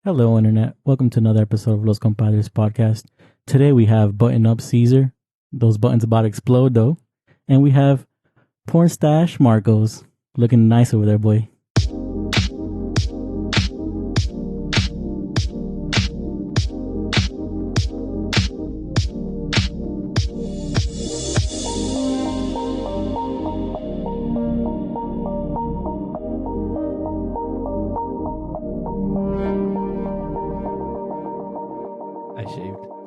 Hello, Internet. Welcome to another episode of Los Compadres podcast. Today we have Button Up Cesar. Those buttons about to explode, though. And we have Porn Stash Marcos. Looking nice over there, boy.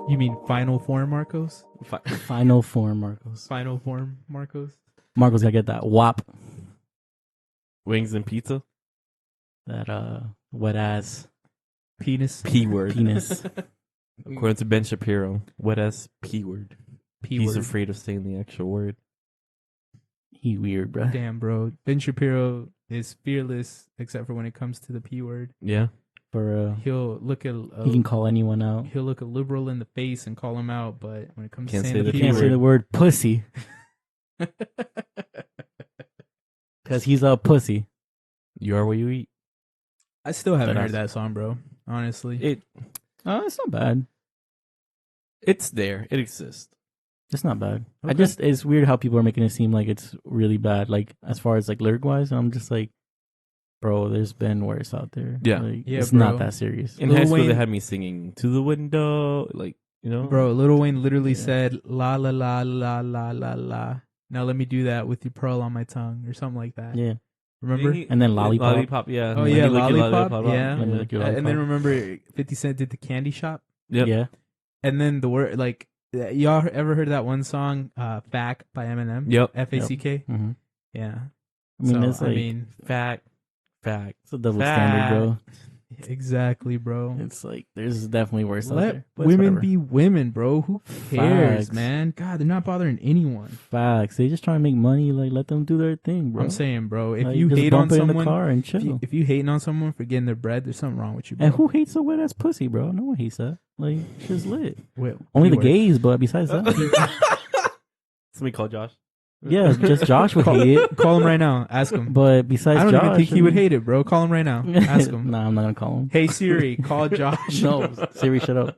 You mean final form, Marcos? Final form, Marcos. Final form, Marcos? Marcos gotta get that wop. Wings and pizza? That wet ass Penis? P word. penis. According to Ben Shapiro, wet ass P word. He's P-word. afraid of saying the actual word. He weird, bro. Damn, bro. Ben Shapiro is fearless, except for when it comes to the P word. Yeah. For He'll look at he can call anyone out. he'll look a liberal in the face and call him out, but when it comes Can't to say saying the the He P can't say word, the word pussy because he's a pussy. You are what you eat. I still haven't That heard is- that song, bro. Honestly, Oh, it's not bad. It's there. It exists. It's not bad. Okay. It's weird how people are making it seem like it's really bad. Like as far as like lyric wise, I'm just like, bro, there's been worse out there. Yeah. Like, Yeah, it's bro. not that serious. In Lil high school, they Wayne- had me singing to the window, like, you know. bro, Lil Wayne literally Yeah. said la la la la la la la. Now let me do that with your pearl on my tongue or something like that. Yeah, Remember? And then Lollipop. yeah. Oh Let yeah, me lick your lollipop. Yeah. Let me lick your And then lollipop. remember 50 Cent did the Candy Shop? Yep. Yeah, And then the word, like, y'all ever heard that one song, Fack by Eminem? Yep. F-A-C-K? hmm Yeah. I mean, So, it's like Fact. it's a double fact. standard, bro. exactly, bro. It's like there's definitely worse out Let there. But it's women whatever. be women, bro. Who cares, Facts. man? God, they're not bothering anyone. Facts. They just trying to make money. Like let them do their thing, bro. I'm saying, bro, if Like, you just hate on bump it in the someone, car and if you, chill. if you hating on someone for getting their bread, there's something wrong with you, bro. And who hates a wet ass pussy, bro? No one hates that. Like shit's lit. Wait, Only the keyword. gays, but besides that, Somebody call Josh. yeah, just Josh would hate it. Call him right now. Ask him. But besides I don't Josh, even think he would hate it, bro. Call him right now. Ask him. Nah, I'm not gonna call him. Hey Siri, call Josh. No, Siri, shut up.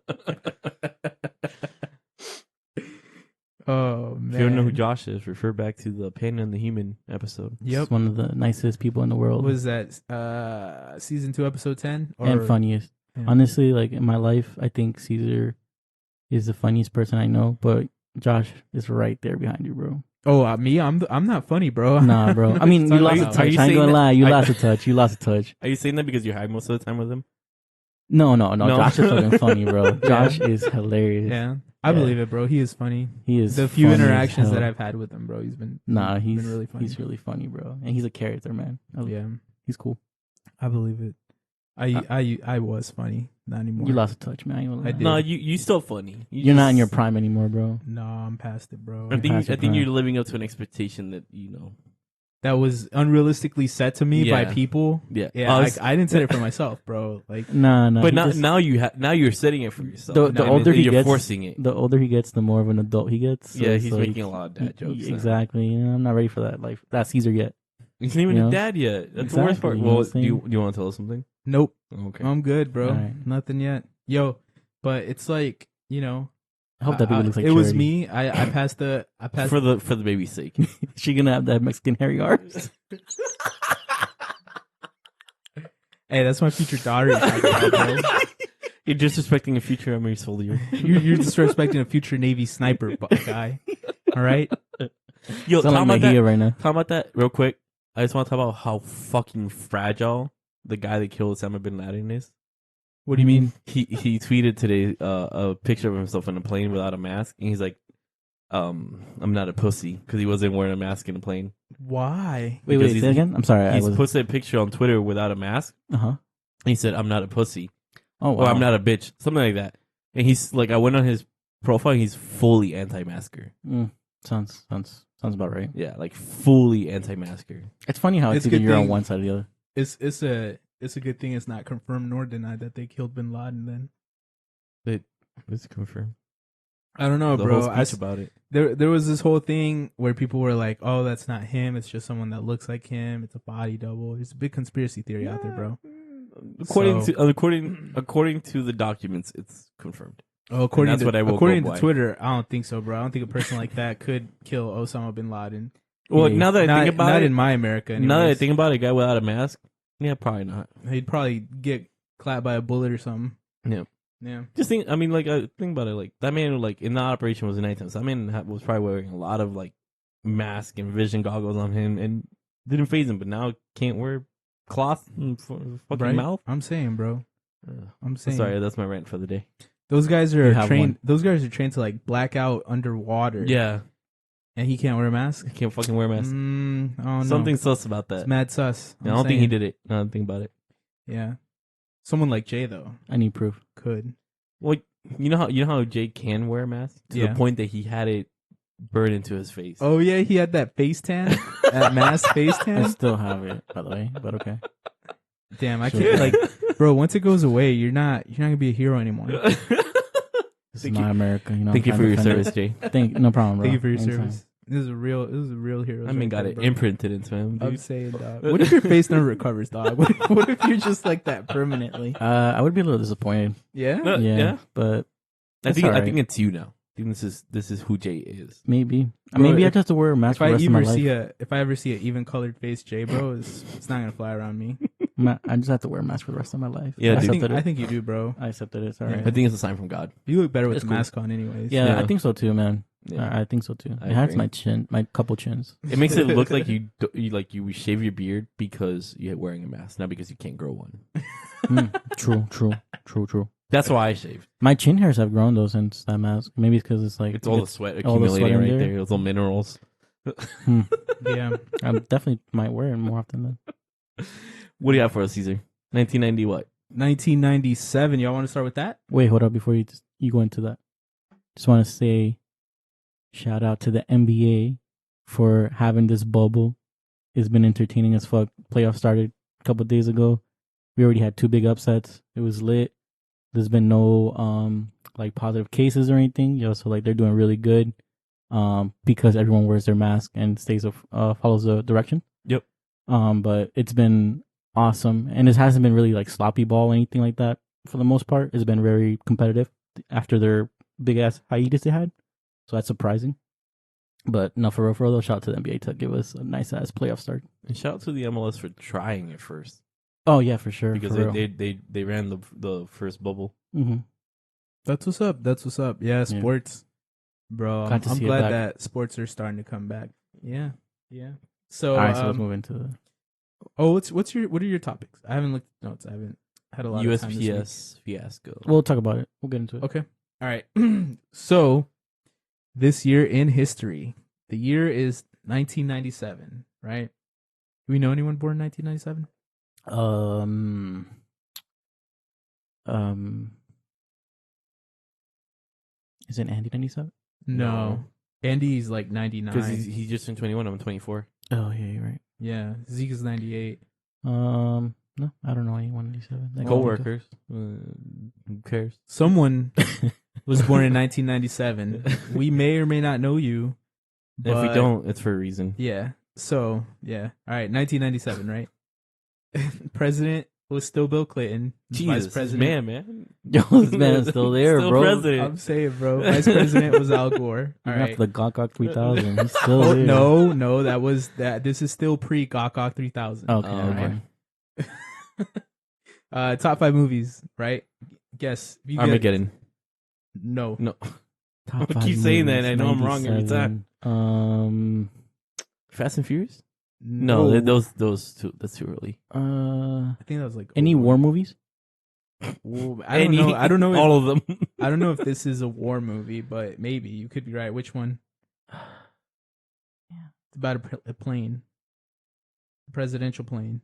Oh man. If you don't know who Josh is, refer back to the Pain and the Human episode. Yep. He's one of the nicest people in the world. Was that season 2, episode 10? And funniest. Yeah. Honestly, like in my life, I think Cesar is the funniest person I know, but Josh is right there behind you, bro. Oh, me? I'm not funny, bro. Nah, bro. I mean, you Are lost you- a are touch. I you ain't saying gonna that- lie. You I- lost a touch. You lost a touch. Are you saying that because you're high most of the time with him? No. No. Josh is fucking funny, bro. Josh is hilarious. Yeah, I Yeah. believe it, bro. He is funny. He is The few funny as interactions that hell. I've had with him, bro, he's been He's been really funny. He's really funny, bro. And he's a character, man. Yeah, He's cool. I believe it. I was funny, not anymore. You lost a touch, man. I ain't gonna lie. I did. No, you still funny. You're not in your prime anymore, bro. No, I'm past it, bro. I think past your I think you're prime. living up to an expectation that That was unrealistically set to me by Yeah. people. Yeah. Yeah, I didn't set it for myself, bro. Like, Nah. But he just- now you're setting it for yourself. The And older he you're gets, forcing it. the older he gets, the more of an adult he gets. So Yeah, it's he's like- making a lot of dad jokes. now. Exactly. You know, I'm not ready for that life. That Caesar yet. He's not even You know? a dad yet. That's the worst part. Exactly, you know Well, what I'm do saying? you want to tell us something? nope, Okay. I'm good, bro. All right. Nothing yet, yo. But it's like, you know, I hope that baby looks like it was Charity. me. I passed the. For the baby's sake. She gonna have that Mexican hairy arms. Hey, that's my future daughter. You're talking about, bro. You're disrespecting a future Army soldier. You're disrespecting a future Navy sniper guy. All right. Yo, Sound talk like about that. Mejia right now. Talk about that real quick. I just want to talk about how fucking fragile the guy that killed Osama bin Laden is. What do you mean? He tweeted today a picture of himself in a plane without a mask, and he's like, "I'm not a pussy," because he wasn't wearing a mask in a plane. Why? Wait, Because say it again. I'm sorry. I He's was. posted a picture on Twitter without a mask. Uh-huh. He said, "I'm not a pussy," Oh, wow. or "I'm not a bitch," something like that. And he's like, I went on his profile. And he's fully anti-masker. Sounds about right. Yeah, like fully anti-masker. It's funny how it's It's a either good you're on thing- one side or the other. It's a good thing it's not confirmed nor denied that they killed Bin Laden. Then But it's confirmed. I don't know, The bro. whole speech about it. There was this whole thing where people were like, "Oh, that's not him. It's just someone that looks like him. It's a body double." There's a big conspiracy theory out there, bro. According to the documents, it's confirmed. Oh, according that's to what I will according go to by. Twitter, I don't think so, bro. I don't think a person like that could kill Osama bin Laden. Well, Yeah, now that I think about Not it, in my America. Anyways. now that I think about it, a guy without a mask, yeah, probably not. He'd probably get clapped by a bullet or something. Yeah. Yeah. Just think. I mean, like, think about it. Like that man, like in the operation was in nighttime. So that man was probably wearing a lot of like mask and vision goggles on him, and didn't phase him. But now can't wear cloth in fucking Right? mouth. I'm saying, bro. I'm saying. Sorry, that's my rant for the day. Those guys You are have trained. one. Those guys are trained to like black out underwater. Yeah, And he can't wear a mask. I can't fucking wear a mask. I don't know. Something sus about It's that. mad sus. I don't think he did it. I don't think about it. Yeah. Someone like Jay though I need proof. could. Well, you know how Jay can wear a mask to Yeah. the point that he had it burn into his face. Oh yeah, he had that face tan, that mask face I tan. still have it, by the way, but okay. Damn, I Sure. can't like, bro. Once it goes away, you're not gonna be a hero anymore. This is my America, you know. Thank you I'm for your trying to service, Jay. defend it. No problem, bro. Thank you for your Anytime. service. This is a real hero. I mean, got it imprinted into him, I'm dude. saying, dog. What if your face never recovers, dog? What if you're just like that permanently? I would be a little disappointed. Yeah. Yeah, but I It's think alright. it's you now. I think this is who Jay is. maybe. Bro, Maybe I if- just have to wear a mask If for I the rest of my ever life. if I ever see an even colored face, Jay, bro, it's not gonna fly around me. I just have to wear a mask for the rest of my life. Yeah, I dude. accepted it. I think you do, bro. I accepted it. It's Yeah. alright. I think it's a sign from God. You look better with It's the cool. mask on, anyways. Yeah, I Yeah. think so too, man. Yeah. I think so too. I It hides agree. my couple chins. It makes it look like you shave your beard because you're wearing a mask, not because you can't grow one. True. That's why I shaved. My chin hairs have grown though since that mask. Maybe it's because it's like It's all the sweat all the sweat accumulating in right there. there. Those little minerals. Yeah. I definitely might wear it more often then. What do you have for us, Cesar? 1990 what? 1997. Y'all want to start with that? Wait, hold up before you go into that. Just want to say, shout out to the NBA for having this bubble. It's been entertaining as fuck. Playoffs started a couple days ago. We already had 2 big upsets. It was lit. There's been no like positive cases or anything. So like they're doing really good. Because everyone wears their mask and follows the direction. Yep. But it's been awesome, and it hasn't been really like sloppy ball or anything like that for the most part. It's been very competitive after their big ass hiatus they had, so that's surprising. But no, for real though, shout out to the NBA to give us a nice ass playoff start. And shout out to the MLS for trying it first Oh yeah, for sure. because for they ran the first bubble. Mm-hmm. That's what's up. Yeah, sports, bro. Glad to I'm see it glad back. that sports are starting to come back. Yeah. So, All right, so let's move into the what are your topics? I haven't looked at notes. I haven't had a lot of time this week. USPS fiasco. We'll talk about it. We'll get into it. Okay. All right. So, this year in history, the year is 1997, right? Do we know anyone born in 1997? Is it Andy 97? No. Andy's like 99. Because he just turned 21. I'm 24. Oh yeah, you're right. Yeah. Zeke is 98. No, I don't know anyone 97. that I can think of. Co-workers. Who cares? Someone was born in 1997. We may or may not know you. If we but- don't, it's for a reason. Yeah. So, yeah. All right. 1997, right? President was still Bill Clinton. Jesus, Vice president. man. Yo, this man is still there, Still bro. president. I'm saying, bro. Vice president was Al Gore. All Even right. after the Gawk 3000, he's still Oh, there. no, that was that. This is still pre Gawk 3000. Okay, Okay. alright. Top 5 movies, right? Guess. If you get- Armageddon. No. No. Top I 5 keep saying that, movies, and I know I'm wrong every 97. Fast and Furious? No, those two. That's too early. I think that was like Any war movies? Whoa, I don't know. I don't know. All of them. I don't know if this is a war movie, but maybe you could be right. Which one? It's about a plane, a presidential plane.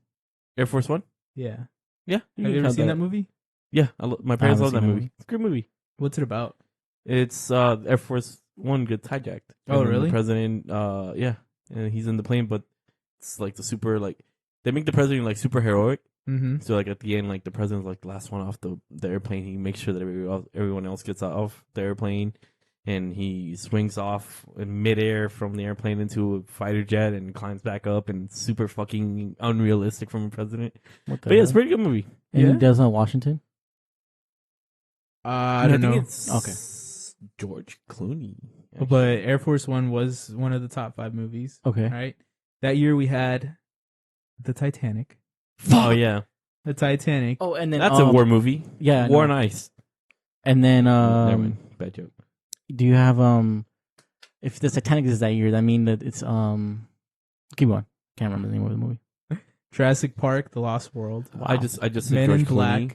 Air Force One? Yeah. Yeah. Have you ever seen that movie? Yeah. My parents haven't love that seen that movie. It's a great movie. What's it about? It's Air Force One gets hijacked. Oh, And then really? The president, yeah. And he's in the plane, but it's like the super, like, they make the president like super heroic. Mm-hmm. So like at the end, like the president's like the last one off the airplane. He makes sure that everyone else gets off the airplane, and he swings off in midair from the airplane into a fighter jet and climbs back up, and it's super fucking unrealistic from a president. What the But yeah, it's a hell? pretty good movie. And Yeah? he does on Washington. I don't think know. it's Okay. George Clooney. But Air Force One was one of the top 5 movies. Okay. Right. That year we had the Titanic. Oh yeah, The Titanic. Oh, and then that's a war movie. Yeah, I War know. and Ice. And then Never mind. Bad joke. do you have if the Titanic is that year, that mean that it's keep going. Can't remember the name of the movie. Jurassic Park, The Lost World. Wow. I just said Men George in Black. Clooney.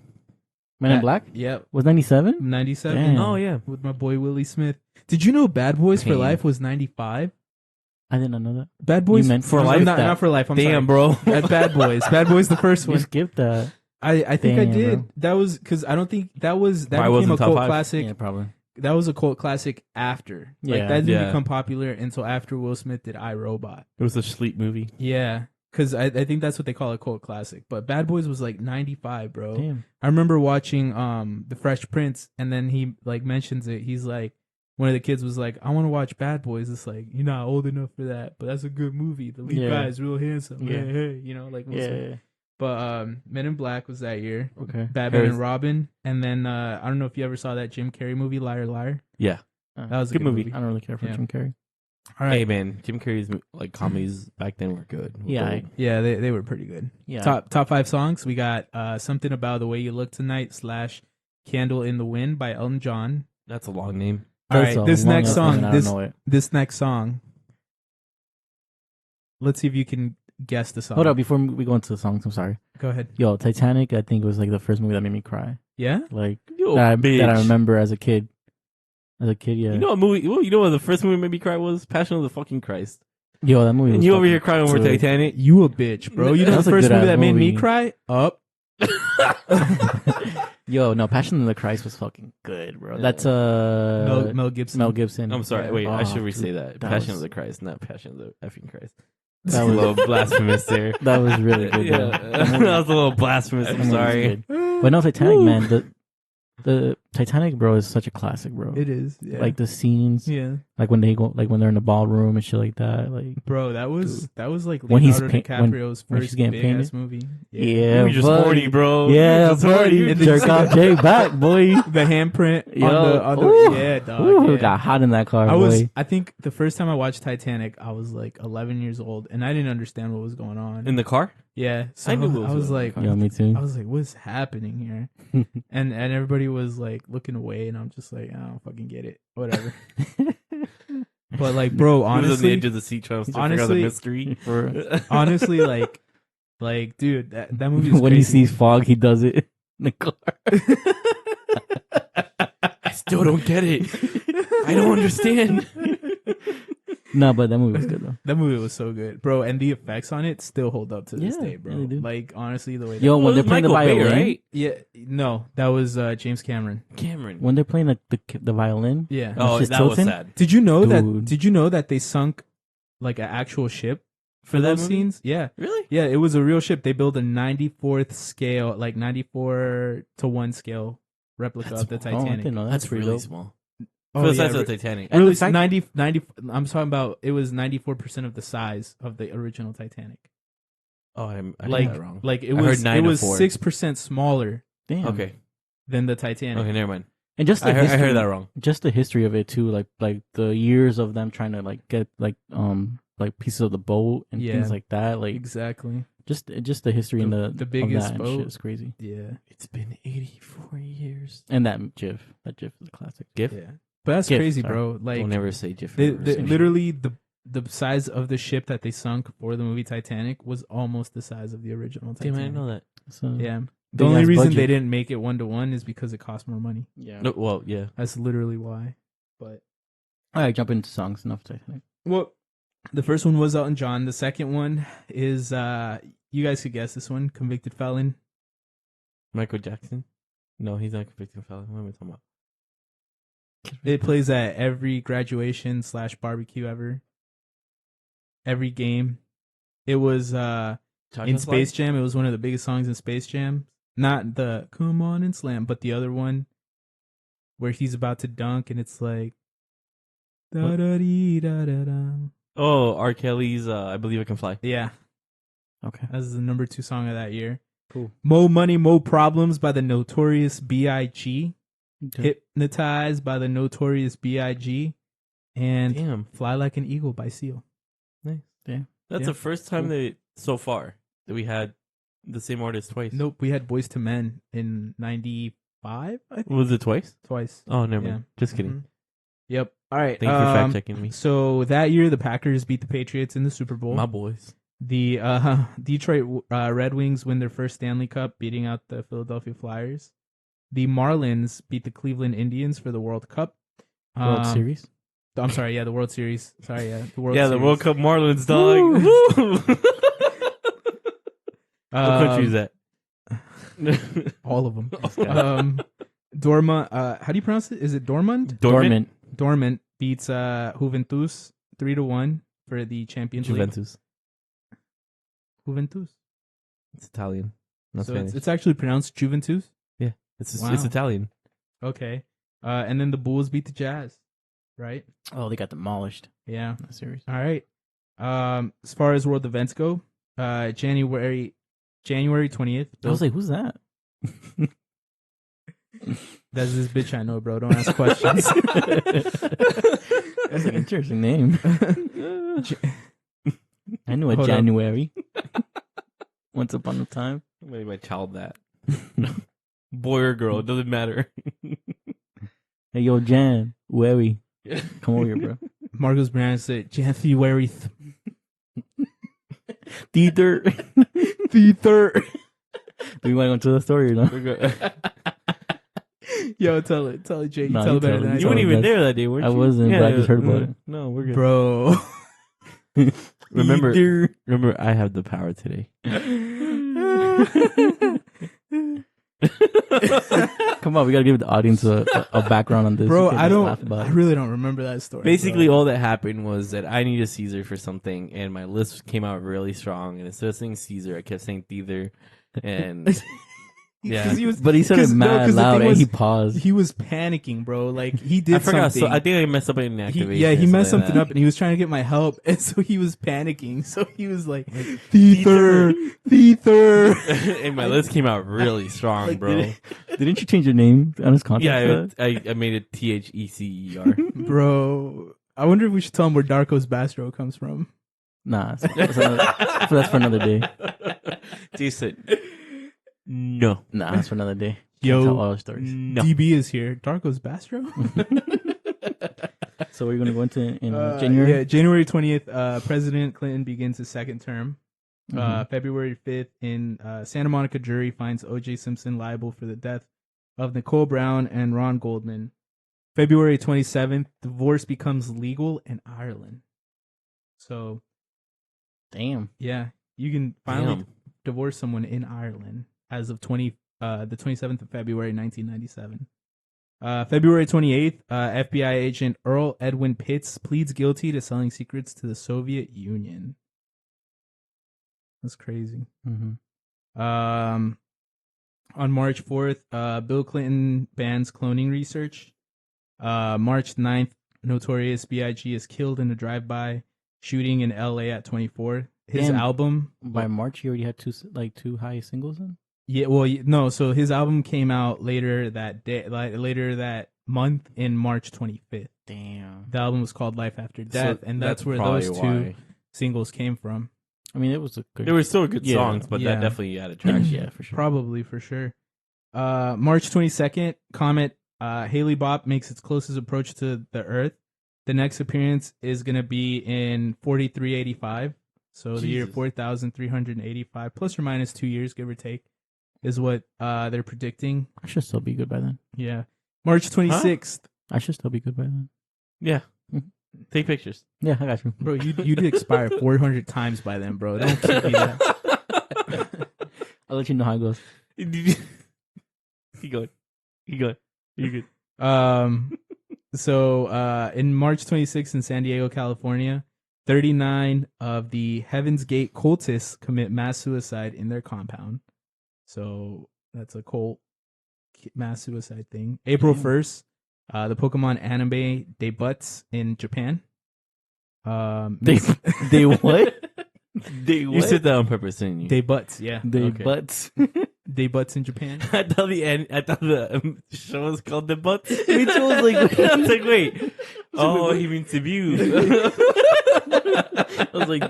Men in Black Yep. was 97. 97. Damn. Oh yeah, With my boy Willie Smith. Did you know Bad Boys for Pain. Life was 95? I did not know that. Bad Boys meant for you Life? skipped Not, that. not for Life. I'm damn, sorry. bro. Bad Boys. Bad Boys, the first You one. skipped that. I think I Damn, did. bro. That was because I don't think that was that Why became wasn't a top cult 5? classic. Yeah, probably. That was a cult classic after. Like Yeah. that didn't Yeah. become popular until after Will Smith did I, Robot. It was a sleep movie. Yeah. Because I think that's what they call a cult classic. But Bad Boys was like 95, bro. Damn. I remember watching The Fresh Prince, and then he like mentions it. He's like, one of the kids was like, I want to watch Bad Boys. It's like, you're not old enough for that, but that's a good movie. The lead Yeah. guy is real handsome. Yeah. Hey, hey, you know, like Will Smith. Yeah. But Men in Black was that year. Okay. Batman Harris- and Robin, and then I don't know if you ever saw that Jim Carrey movie, Liar Liar. Yeah. That was a Good good movie. movie. I don't really care for Yeah. Jim Carrey. All right. Hey man, Jim Carrey's like comedies back then were good. Yeah, Gold. Yeah, they were pretty good. Yeah. Top 5 songs. We got Something About the Way You Look Tonight / Candle in the Wind by Elton John. That's a long name. All That's right, a this long next ass song. name, and I This don't know it. this next song. Let's see if you can guess the song. Hold up, before we go into the songs, I'm sorry. Go ahead. Yo, Titanic, I think was like the first movie that made me cry. Yeah. Like Yo, that I bitch. remember as a kid. As a kid, yeah. You know what movie? You know what the first movie made me cry was? Passion of the fucking Christ. Yo, that movie. And was you over fucking here crying over good. Titanic? You a bitch, bro. You know That's the a first good movie ass that made me movie. cry? Up. Yo, no, Passion of the Christ was fucking good, bro. Yeah. That's Mel Gibson. Mel Gibson. I'm sorry. Yeah. Wait, I Oh, should re-say dude, that. that Passion was- of the Christ, not Passion of the effing Christ. That That was a little blasphemous there. That was really good. Yeah, though. that was a little blasphemous. That I'm movie was sorry. good. But no, Titanic, man. The Titanic, bro, is such a classic, bro. It is. Yeah. Like the scenes, yeah. like when they go, like when they're in the ballroom and shit like that. Like, Bro, that was like When he's Leonardo DiCaprio's when she's first getting big painted? ass movie. yeah, You just buddy. horny, bro. Yeah, You just buddy. horny. You And then jerk you- off Jay back, boy. The handprint Yo, on the ooh. yeah, dog. Ooh, yeah. got hot in that car, I think the first time I watched Titanic, I was like 11 years old, and I didn't understand what was going on. In the car? Yeah, so I knew what I was was going like, on. Yeah, me too. I was like, what's happening here? and everybody was like looking away, and I'm just like, I don't fucking get it, whatever. But like, bro, He was on the honestly, edge of the seat trying to figure out the honestly- mystery. For, honestly, like, dude, that movie is when he crazy. sees fog, he does it in the car. I still don't get it. I don't understand. No, but that movie was good though. That movie was so good, bro, and the effects on it still hold up to this Yeah, day, bro. yeah, they do. Like, honestly, the way Yo, Well, when they're it was playing the Michael Bay, violin, right? yeah, no, that was James Cameron. Cameron. when they're playing the violin, Yeah. Oh, It's just that was tilting? sad. Did you know that? Dude. Did you know that they sunk like an actual ship for that those movie? scenes? Yeah, Really? yeah, it was a real ship. They built a 94th scale, like 94:1 scale replica That's of the oh, I Titanic. didn't know that. That's pretty really dope. small. Oh, For the yeah, size of re- the Titanic. And really, the fact- 90. I'm talking about. It was 94% of the size of the original Titanic. Oh, I heard Like, that wrong. like it I was. heard 9 It to was 4. 6% smaller Damn. Okay. than the Titanic. Okay, never mind. And just the I history, heard that wrong. just the history of it too, like the years of them trying to like get like pieces of the boat and Yeah. things like that. Like Exactly. just the history and The the biggest of that boat. and shit is crazy. Yeah. It's been 84 years. And that GIF is a classic. GIF? Yeah. But that's GIF, crazy, sorry. bro. Like, Don't ever say GIF. They, ever. they, Say literally the size of the ship that they sunk for the movie Titanic was almost the size of the original Damn, Titanic. I didn't know that. So Yeah. The Big only ass reason budget. they didn't make it 1-to-1 is because it cost more money. yeah. No, well, yeah. That's literally why. But All right, jump into songs. Enough Titanic. well, the first one was Elton John. The second one is you guys could guess this one, Convicted Felon. Michael Jackson? No, he's not convicted felon. What am I talking about? It plays at every graduation / barbecue ever. Every game. It was in Chocolate Space Slide? Jam. It was one of the biggest songs in Space Jam. Not the Come On and Slam, but the other one where he's about to dunk and it's like Da-da-dee-da-da-da. Oh, R. Kelly's "I Believe I Can Fly." Yeah, Okay. that's the number 2 song of that year. Cool. Mo Money, Mo Problems by the Notorious B.I.G. Okay. Hypnotized by the Notorious B.I.G. And Damn, Fly Like an Eagle by Seal. nice. Damn. That's Yeah. the first time Cool. so far that we had the same artist twice. Nope, we had Boys to Men in 95, I think. Was it twice? Twice. Oh, never Yeah. mind. Just kidding. Mhm. Yep. All right. Thank you for fact checking me. So that year, the Packers beat the Patriots in the Super Bowl. My boys. The Detroit Red Wings win their first Stanley Cup, beating out the Philadelphia Flyers. The Marlins beat the Cleveland Indians for the World Cup. World Series. I'm sorry, yeah, the World Series. Sorry, yeah, the World Yeah, Series. the World Cup Marlins, dog. Woo! What country is that? All of them. Okay. Dortmund. How do you pronounce it? Is it Dortmund? Dormant. Dortmund beats Juventus 3-1 for the Champions League. Juventus. Juventus. It's Italian. Not So Spanish. it's actually pronounced Juventus. It's Wow. Italian. Okay. And then the Bulls beat the Jazz. Right? Oh, they got demolished Yeah. in that series. All right. As far as world events go, January 20th. I was like, who's that? That's this bitch I know, bro. Don't ask questions. That's an interesting name. I knew a Hold up. January. Once upon a time. Made my child that. Boy or girl, it doesn't matter. Hey, yo, Jan, Wary, come over here, bro. Marcos Brown said January Theater. the 3rd. Do you want to go into the story or not? We're good. Yo, tell it, Jay. You Nah, tell you it better tell than it. I You do. weren't even that's- there that day, were you? I wasn't, but I just heard about it. No, we're good. Bro. Remember, Theater. remember, I have the power today. Come on, we gotta give the audience a background on this. Bro, You can't I just laugh don't. about I it. really don't remember that story. Basically, bro. all that happened was that I needed Caesar for something, and my list came out really strong. And instead of saying Caesar, I kept saying Theater. And yeah. 'Cause he was, But he said it 'cause- no, mad 'cause the loud thing and was, he paused. he was panicking, bro. Like he did I forgot. something. So I think I messed up an activation. He or messed something something like up, and he was trying to get my help, and so he was panicking. So he was like, Theater. Theater. that. And my list came out really strong, Like, bro. Didn't you change your name on his contract? Yeah, for that? I made it THECER. Bro. I wonder if we should tell him where Darko's Bastro comes from. Nah, that's for another day. Jason, no. Nah, that's for another day. Yo, Can't tell all our stories. No. DB is here. Darko's Bastro? So we're gonna go into in January. Yeah, January 20th, President Clinton begins his second term. Mhm. February 5th, in Santa Monica jury finds O.J. Simpson liable for the death of Nicole Brown and Ron Goldman. February 27th, divorce becomes legal in Ireland. So, Damn. yeah, you can finally Damn. divorce someone in Ireland as of the 27th of February 1997. February 28th, FBI agent Earl Edwin Pitts pleads guilty to selling secrets to the Soviet Union. That's crazy. Mm-hmm. On March 4th, Bill Clinton bans cloning research. March 9th, Notorious B.I.G. is killed in a drive-by shooting in L.A. at 24. His Damn. album... By March, he already had two high singles in. Yeah, well, no. So his album came out later that day, later that month, in March 25th. Damn. The album was called Life After Death, So and that's where probably those two why. singles came from. I mean, it was a good. They were still good Yeah. songs, but Yeah. that definitely added traction. yeah, for sure. Probably, for sure. March 22nd, comet Haley Bopp makes its closest approach to the Earth. The next appearance is going to be in 4385. So the year Jesus. 4385, plus or minus 2 years, give or take, is what they're predicting. I should still be good by then. Yeah. March 26th. I should still be good by then. Yeah. Mhm. Take pictures. Yeah, I got you. Bro, you did expire 400 times by then, bro. Don't keep me that. I'll let you know how it goes. Keep going. Keep going. You're good. So in March 26th in San Diego, California, 39 of the Heaven's Gate cultists commit mass suicide in their compound. So that's a cult mass suicide thing. April Damn. 1st, The Pokemon anime debuts in Japan. They what? They You what? said that on purpose, didn't you? Debuts, yeah. They Okay. butts. Debuts in Japan. I thought the show was called The Butts. Me too. I was like, I was like, wait. Oh, he means debut. I was like,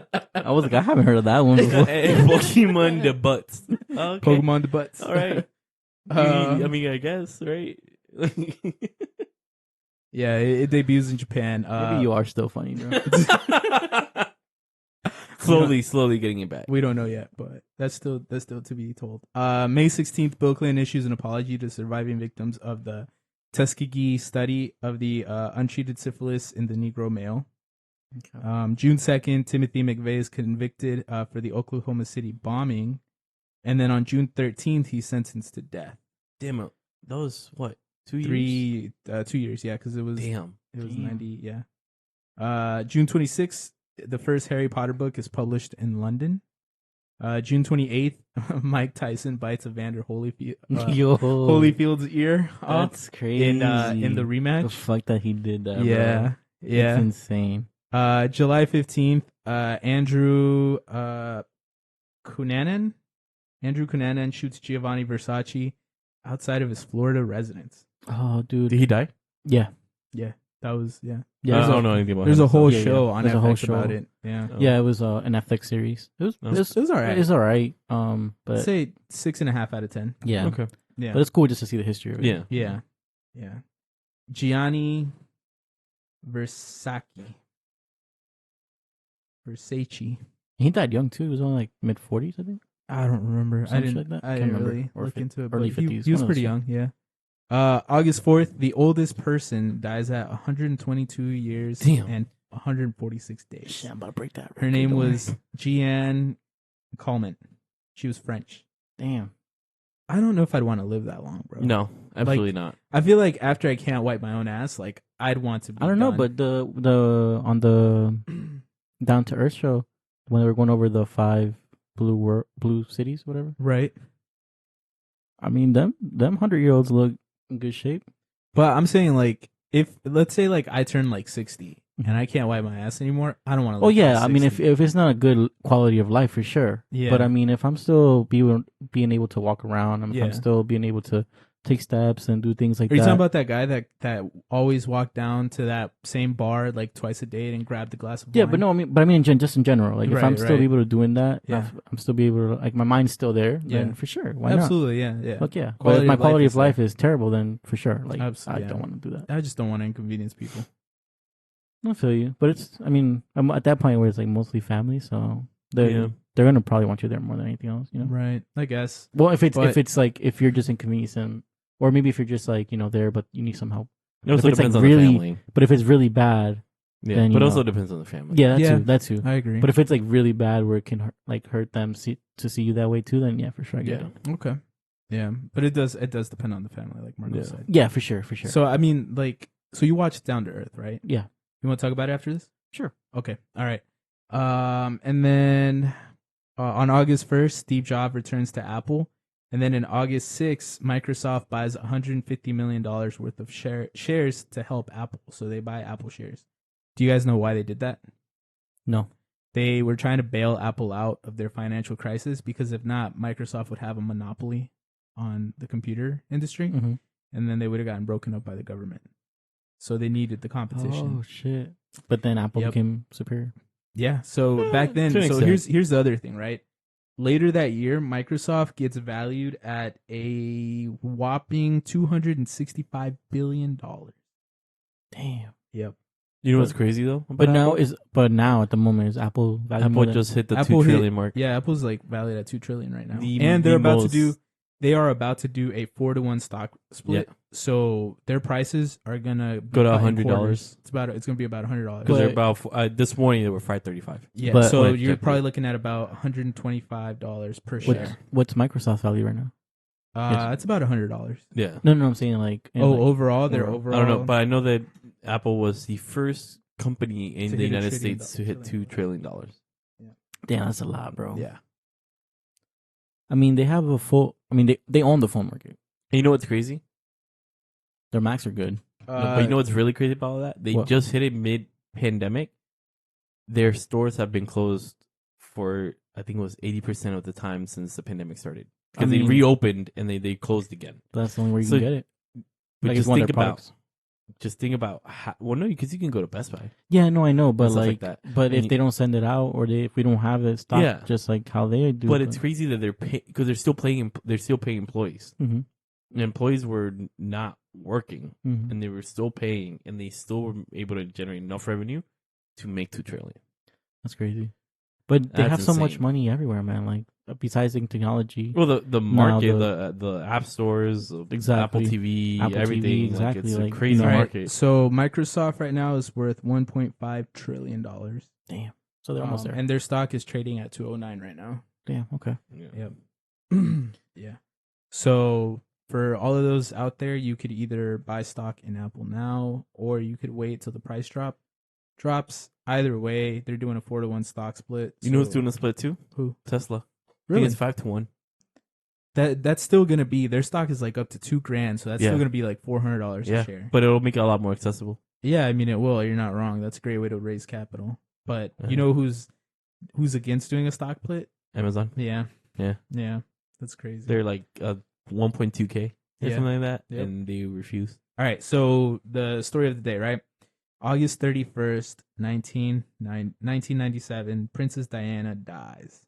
I haven't heard of that one before. Pokemon The Butts. Okay. Pokemon debuts. All right. Uh, I mean, I guess, right? Yeah, it debuts in Japan. Maybe you are still funny, bro. slowly getting it back. We don't know yet, but that's still to be told. May 16th, Bill Clinton issues an apology to surviving victims of the Tuskegee study of the untreated syphilis in the Negro male. Okay. June 2nd, Timothy McVeigh is convicted for the Oklahoma City bombing. And then on June 13th, he's sentenced to death. Damn it. That was what? 2 years? 2 years, yeah, because it was Damn. 90, yeah. June 26th, the first Harry Potter book is published in London. June 28th, Mike Tyson bites Evander Holyfield's ear off That's crazy. in the The rematch. fuck that he did that, Yeah, bro. yeah. It's insane. July 15th, Andrew Cunanan shoots Giovanni Versace outside of his Florida residence. Oh, dude. Did he die? Yeah. That was, yeah. Yeah, I don't know anything about There's him, a whole Yeah, show yeah. on There's a Netflix whole show. about it. Yeah. Oh. Yeah, it was an Netflix series. It was It was all right. It's all right. I'd But say 6.5 out of 10. yeah. Okay. Yeah. But it's cool just to see the history of it. Yeah. Yeah. Gianni Versace. He died young too. He was only like mid 40s, I think. I don't remember. Some I shit didn't. like that? I Can't didn't remember. really Or look into it. early But he 50s, was one of pretty those. young. Yeah. August 4th, the oldest person dies at 122 years Damn. and 146 days. Shit, I'm about to break that. Her record, name don't worry. was Jeanne Calment. She was French. Damn. I don't know if I'd want to live that long, bro. No, absolutely not. I feel like after I can't wipe my own ass, like I'd want to be I don't know, done. but the on the Down to Earth show when they were going over the 5 blue cities, whatever. Right. I mean, them 100-year-olds look in good shape. But I'm saying, like, if let's say like I turn like 60 and I can't wipe my ass anymore, I don't want to. Oh yeah, I mean, if it's not a good quality of life for sure. Yeah. But I mean, if I'm still being able to walk around, if Yeah. I'm still being able to take steps and do things like Are you that. talking about that guy that always walked down to that same bar like twice a day and grabbed a glass of Yeah, wine? but no, I mean, just in general. Like, if Right, I'm still right. able to doing that, Yeah. I'm still be able to, like, my mind's still there, Yeah. then for sure, why Absolutely, yeah. not? Fuck yeah. But Quality if my of life quality is of life is terrible, then for sure, like, Absolutely, I yeah. don't want to do that. I just don't want to inconvenience people. I feel you, but I'm at that point where it's like mostly family, so they're gonna probably want you there more than anything else, you know? Right, I guess. Well, if But- it's like if you're just inconvenienced and, or maybe if you're just like, there, but you need some help. It also If it's, like, depends on really- the family. But if it's really bad, Yeah, then, but you also know. depends on the family. yeah, Yeah. that too. I agree. But if it's like really bad where it can hurt them to see you that way too, then yeah, for sure, I get Yeah. it. okay, yeah, but it does depend on the family, like Marco Yeah. said. Yeah, for sure. So I mean, like, so you watched Down to Earth, right? Yeah. You want to talk about it after this? Sure. Okay. All right. And then on August 1st, Steve Jobs returns to Apple. And then in August 6th, Microsoft buys $150 million worth of shares to help Apple. So they buy Apple shares. Do you guys know why they did that? No. They were trying to bail Apple out of their financial crisis because if not, Microsoft would have a monopoly on the computer industry. Mm-hmm. And then they would have gotten broken up by the government. So they needed the competition. Oh shit! But then Apple Yep. became superior. Yeah. So back then, to an so extent. here's the other thing, right? Later that year, Microsoft gets valued at a whopping $265 billion. Damn. Yep. You know what's crazy though? But about now at the moment is Apple value Apple more than- just hit the Apple 2 hit- trillion mark. Yeah, Apple's like valued at $2 trillion right now, The- and the they are about to do a 4-to-1 stock split. Yeah. So their prices are gonna Go to cut in $100. quarters. It's gonna be about $100. Because they're But- about this morning they were $5.35. Yeah. But- so Wait, you're check probably it. looking at about $125 per What's, share. what's Microsoft value right now? Yes. It's about $100. Yeah. No, I'm saying like. in, Oh, like, overall, their overall. overall. I don't know, but I know that Apple was the first company in To the hit $1 United trillion States to hit $2 trillion. damn, that's a lot, bro. Yeah. I mean, they have a full. I mean, they own the phone market. And you know what's crazy? Their Macs are good. No, but you know what's really crazy about all that? They What? just hit it mid-pandemic. Their stores have been closed for, I think it was 80% of the time since the pandemic started. Because they reopened and they closed again. That's the only way you So- can get it. But Like, just it's one of think their about, products. well, no, because you can go to Best Buy. Yeah, no, I know, but stuff like like, that. but And if you- they don't send it out, or if we don't have it stocked, Yeah. just like how they do. But it's crazy that they're paying, because they're still paying employees. Mm-hmm. And employees were not working, Mm-hmm. and they were still paying, and they still were able to generate enough revenue to make $2 trillion. That's crazy. But they That's have so much insane. money everywhere, man. Like besides in technology. Well, the market, the- the app stores, Exactly. Apple TV, Apple TV, everything, exactly, like it's like, a crazy you know- All right, market. so Microsoft right now is worth $1.5 trillion. Damn. So they're almost there. And their stock is trading at 209 right now. Damn. Okay. Yeah. Yep. Yeah. So for all of those out there, you could either buy stock in Apple now, or you could wait till the price drops. Either way, they're doing a 4-to-1 stock split. You know who's so- doing a split too? Who? Tesla. I Really? think it's 5-1. That's still gonna be, their stock is like up to $2,000, so that's Yeah. still gonna be like $400 Yeah, a share. but it'll make it a lot more accessible. Yeah, I mean it will. You're not wrong. That's a great way to raise capital. But you know who's against doing a stock split? Amazon. Yeah. Yeah. Yeah. That's crazy. They're like 1.2K or Yeah. something like that, Yep. and they refuse. All right. So the story of the day, right? August 31st, 1997, Princess Diana dies.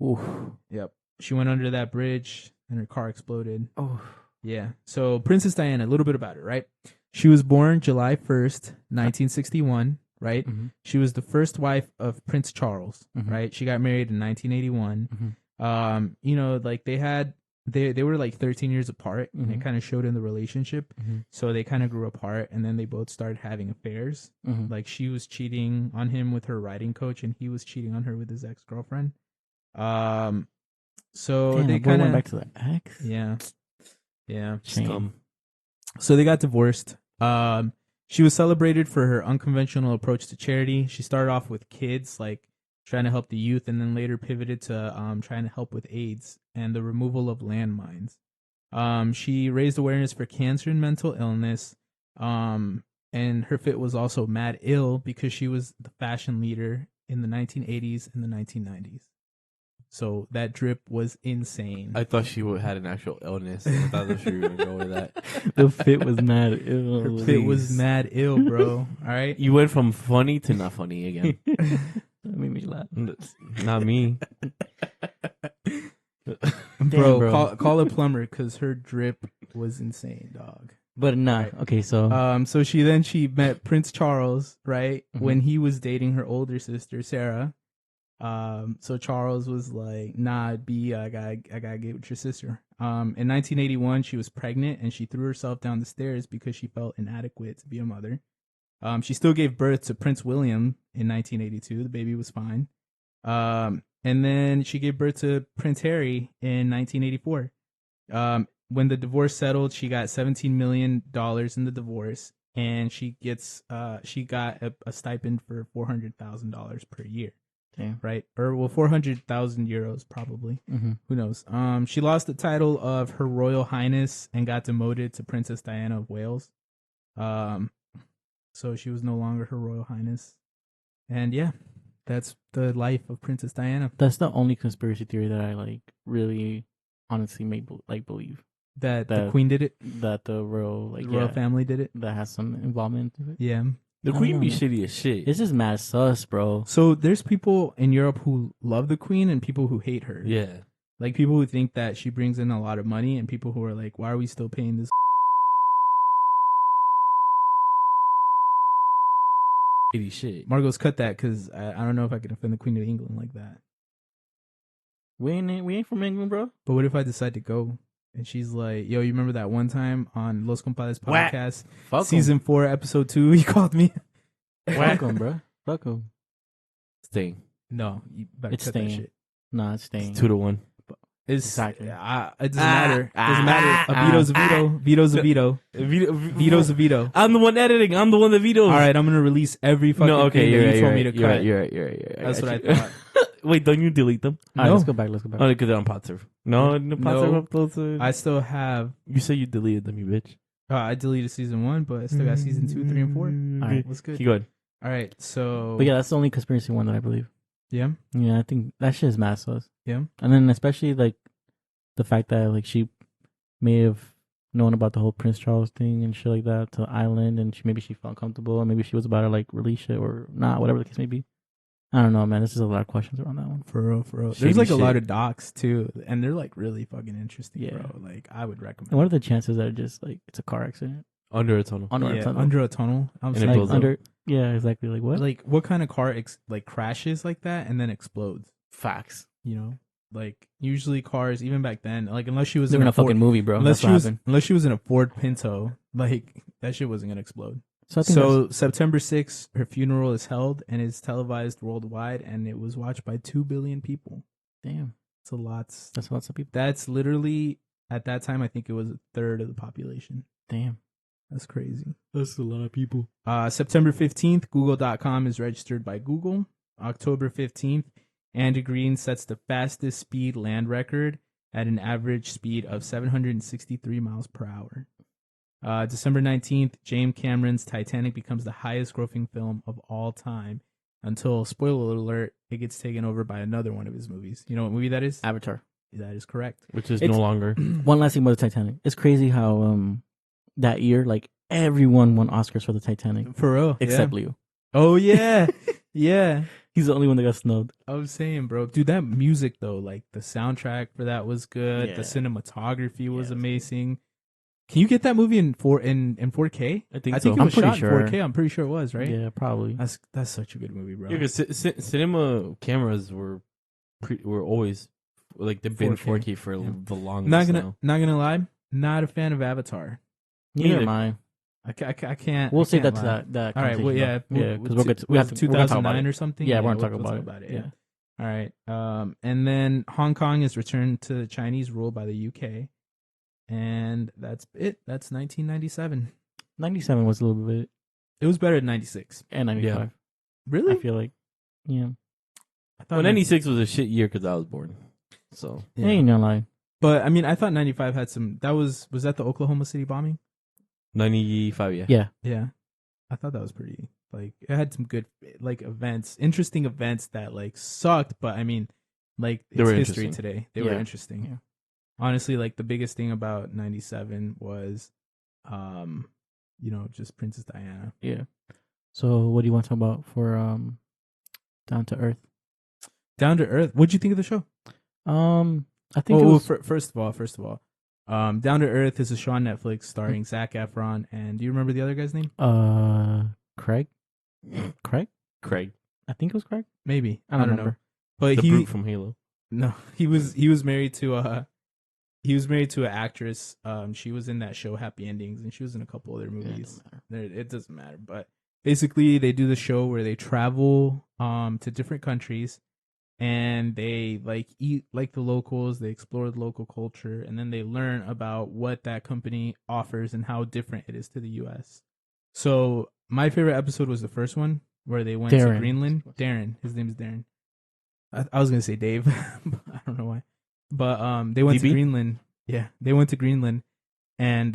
Oof. Yep. She went under that bridge and her car exploded. Oh. Yeah. So Princess Diana, a little bit about her, right? She was born July 1st, 1961, right? Mm-hmm. She was the first wife of Prince Charles, Mhm. right? She got married in 1981. Mhm. You know, like they were like 13 years apart, and it Mhm. kind of showed in the relationship. Mhm. So they kind of grew apart, and then they both started having affairs. Mm-hmm. Like she was cheating on him with her riding coach, and he was cheating on her with his ex-girlfriend. So Damn, they the boy went kind back of, to the ex. yeah. Shame. Scum. So they got divorced. She was celebrated for her unconventional approach to charity. She started off with kids, like trying to help the youth, and then later pivoted to trying to help with AIDS and the removal of landmines. She raised awareness for cancer and mental illness. And her fit was also mad ill because she was the fashion leader in the 1980s and the 1990s. So that drip was insane. I thought she had an actual illness. I thought that she was going to go with that. The fit was mad. Ew, Her fit was please. mad ill, bro. All right. You went from funny to not funny again. That made me laugh. Not me. Bro, call a plumber because her drip was insane, dog. But nah. Right. Okay, so So she met Prince Charles, right? Mhm. When he was dating her older sister, Sarah. So Charles was like, nah, I gotta get with your sister. In 1981, she was pregnant and she threw herself down the stairs because she felt inadequate to be a mother. She still gave birth to Prince William in 1982. The baby was fine. And then she gave birth to Prince Harry in 1984. When the divorce settled, she got $17 million in the divorce, and she got a stipend for $400,000 per year. Damn. Right? Or, well, 400,000 euros probably. Mhm. Who knows? She lost the title of Her Royal Highness and got demoted to Princess Diana of Wales. So she was no longer Her Royal Highness. And yeah, that's the life of Princess Diana. that's the only conspiracy theory that I like really honestly believe That the That- Queen did it. that the royal The royal family did it. that has some involvement into it. Yeah. The I queen don't be know. shitty as shit. It's just mad sus, bro. So there's people in Europe who love the Queen and people who hate her. Yeah. Like people who think that she brings in a lot of money and people who are like, why are we still paying this? Shitty shit. Margot's cut that because I don't know if I can offend the Queen of England like that. We ain't from England, bro. But what if I decide to go and she's like, yo, you remember that one time on Los Compadres Whack. podcast, Fuck season 4, episode 2, you called me? Fuck him, bro. Fuck him. Staying. No, you better It's cut that staying. shit. Nah, it's staying. It's 2-1. It's, Exactly. it doesn't matter. It doesn't matter. A veto's a veto. Veto's a veto. Veto's a veto. I'm the one editing. I'm the one that vetoes. All right, I'm gonna release every fucking No, okay, thing you're that right. you You're told me right. to You're cut. right. You're right. You're right. You're right. That's what I got you. thought. Wait, don't you delete them? All right, No. let's go back. Let's go back. Oh, because they're on Podserve. No, Podserve No. uploads. I still have. You say you deleted them, you bitch. I deleted season 1, but I still got season 2, 3, and 4. All right. What's good? Keep going. All right, so But yeah, that's the only conspiracy one that I believe. yeah, Yeah, I think that shit is mad sus. yeah. And then especially like the fact that like she may have known about the whole Prince Charles thing and shit like that to the island, and maybe she felt comfortable, and maybe she was about to like release it or not, whatever the case may be. I don't know, man. There's just a lot of questions around that one. For real, for real. Shady There's like a lot shit. of docs too, and they're like really fucking interesting, Yeah. bro. Like I would recommend. And what are the chances that it just like it's a car accident Under a tunnel. under a yeah, tunnel? under a tunnel. I'm And it saying like blows up. under. Yeah, exactly. Like what? like what kind of car like crashes like that and then explodes? Facts. You know, like usually cars, even back then, like unless she was They're in in a a fucking Ford, movie, bro. unless That's what happened. unless she was in a Ford Pinto, like that shit wasn't gonna explode. So I think So September 6th, her funeral is held and is televised worldwide, and it was watched by 2 billion people. damn, It's a lot. that's lots of people. That's literally at that time. I think it was a third of the population. Damn, That's crazy. that's a lot of people. September 15th, Google.com is registered by Google. October 15th, Andy Green sets the fastest speed land record at an average speed of 763 miles per hour. December 19th, James Cameron's Titanic becomes the highest grossing film of all time until, spoiler alert, it gets taken over by another one of his movies. You know what movie that is? Avatar. That is correct. Which is It's- no longer. One last thing about the Titanic. It's crazy how that year like everyone won Oscars for the Titanic For real. except yeah. Leo. Oh, yeah. Yeah. He's the only one that got snubbed. I was saying, bro. Dude, that music, though, like the soundtrack for that was good. Yeah. The cinematography was Yeah, amazing. Can you get that movie in 4K? I think I so. think it I'm was pretty shot sure. in 4K. I'm pretty sure it was, right? Yeah, probably. That's such a good movie, bro. Yeah, because cinema cameras were always like they've been 4K. 4K for Yeah. the longest. Not gonna lie, not a fan of Avatar. Neither neither. am I. I can't. We'll I save that can't to lie. that. All right. Well, yeah, yeah, because we'll get to, we have to, we're gonna talk about 2009 it. or something. Yeah, we're gonna we'll talk about it. Yeah. All right. And then Hong Kong is returned to Chinese rule by the UK, and that's it. That's 1997. 97 was a little bit, It was better than 96. and 95. Really? I feel like, yeah. I thought Well, 96 was a shit year because I was born. So Yeah. Ain't no lie. But I mean, I thought 95 had some. That was that the Oklahoma City bombing? 95, yeah. Yeah. Yeah, I thought that was pretty. Like, it had some good like events, interesting events that like sucked, but I mean, like They it's were history interesting. today. They were Yeah. interesting. Yeah. Honestly, like the biggest thing about 97 was, just Princess Diana. Yeah. So what do you want to talk about for Down to Earth? Down to Earth. What'd you think of the show? I think it was first of all, Down to Earth is a show on Netflix starring Zac Efron, and do you remember the other guy's name? Craig. Craig, I think it was Craig. Maybe I don't know. remember. But the he brute from Halo. no, he was married to an actress. She was in that show Happy Endings, and she was in a couple other Yeah, it movies. doesn't matter. It doesn't matter, but basically they do the show where they travel to different countries, and they like eat like the locals. They explore the local culture, and then they learn about what that company offers and how different it is to the U.S. So my favorite episode was the first one where they went to Darren. Greenland. Darren, his name is Darren. I was gonna say Dave. I don't know why, but they went to DB? Greenland. Yeah, they went to Greenland, and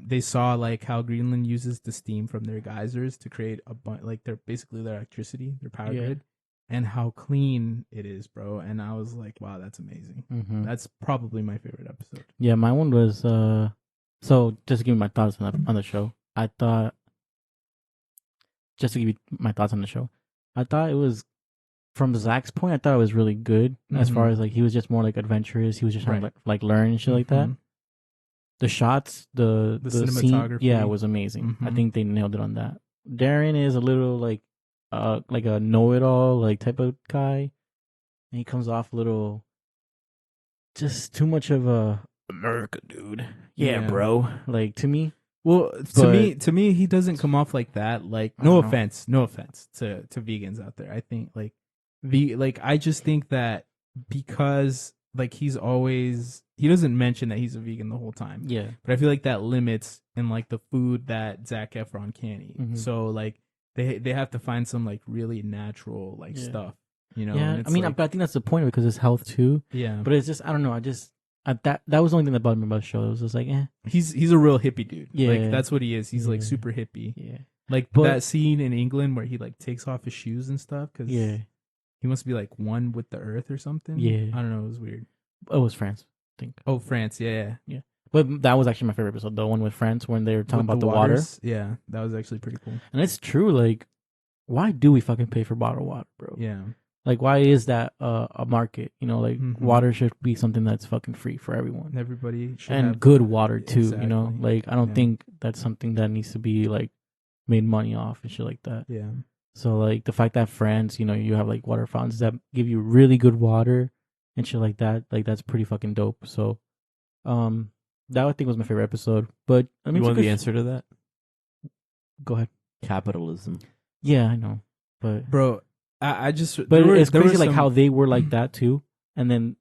they saw like how Greenland uses the steam from their geysers to create like their basically their electricity, their power Yeah. grid, and how clean it is, bro. And I was like, wow, that's amazing. Mm-hmm. That's probably my favorite episode. Yeah, my one was so just to give you my thoughts on the show. I thought just to give you my thoughts on the show. I thought it was from Zach's point, I thought it was really good as far as like he was just more like adventurous. He was just trying to like learn and shit like that. Mhm. The shots, the scene, cinematography. yeah, it was amazing. I Mhm. think they nailed it on that. Darren is a little like a know-it-all like type of guy, and he comes off a little just too much of a America dude. Yeah, Yeah. bro. Like to me, Well, But- to me, he doesn't come off like that. Like, I no don't know. offense to vegans out there. I think like I just think that because like he doesn't mention that he's a vegan the whole time. yeah, But I feel like that limits in like the food that Zac Efron can eat. Mhm. So like they have to find some like really natural like Yeah. stuff. You know? yeah. And I it's mean, like, but I think that's the point of it because it's health too. yeah. But it's just I don't know. I just that was the only thing that bothered me about the show. It was just like, He's a real hippie dude. Yeah. Like that's what he is. He's like Yeah. super hippie. yeah, Like But- that scene in England where he like takes off his shoes and stuff because yeah. he must be like one with the earth or something. Yeah. I don't know. It was weird. It was France, I think. Oh, France. Yeah. But that was actually my favorite episode, the one with France when they were talking With about the water. waters. Yeah, that was actually pretty cool. And it's true, like, why do we fucking pay for bottled water, bro? Yeah. Like, why is that a market? You know, like, Mhm. water should be something that's fucking free for everyone. Everybody should And have good water, too, you know? Exactly. Like, I don't Yeah. think that's something that needs to be, like, made money off and shit like that. Yeah. So, like, the fact that France, you know, you have, like, water fountains that give you really good water and shit like, that's pretty fucking dope. So, that I think was my favorite episode. But, I mean, You it's a want the good answer to that? Go ahead. Capitalism. Yeah, I know. But Bro, I just. But there it's there crazy, were like some- how they were like that too, and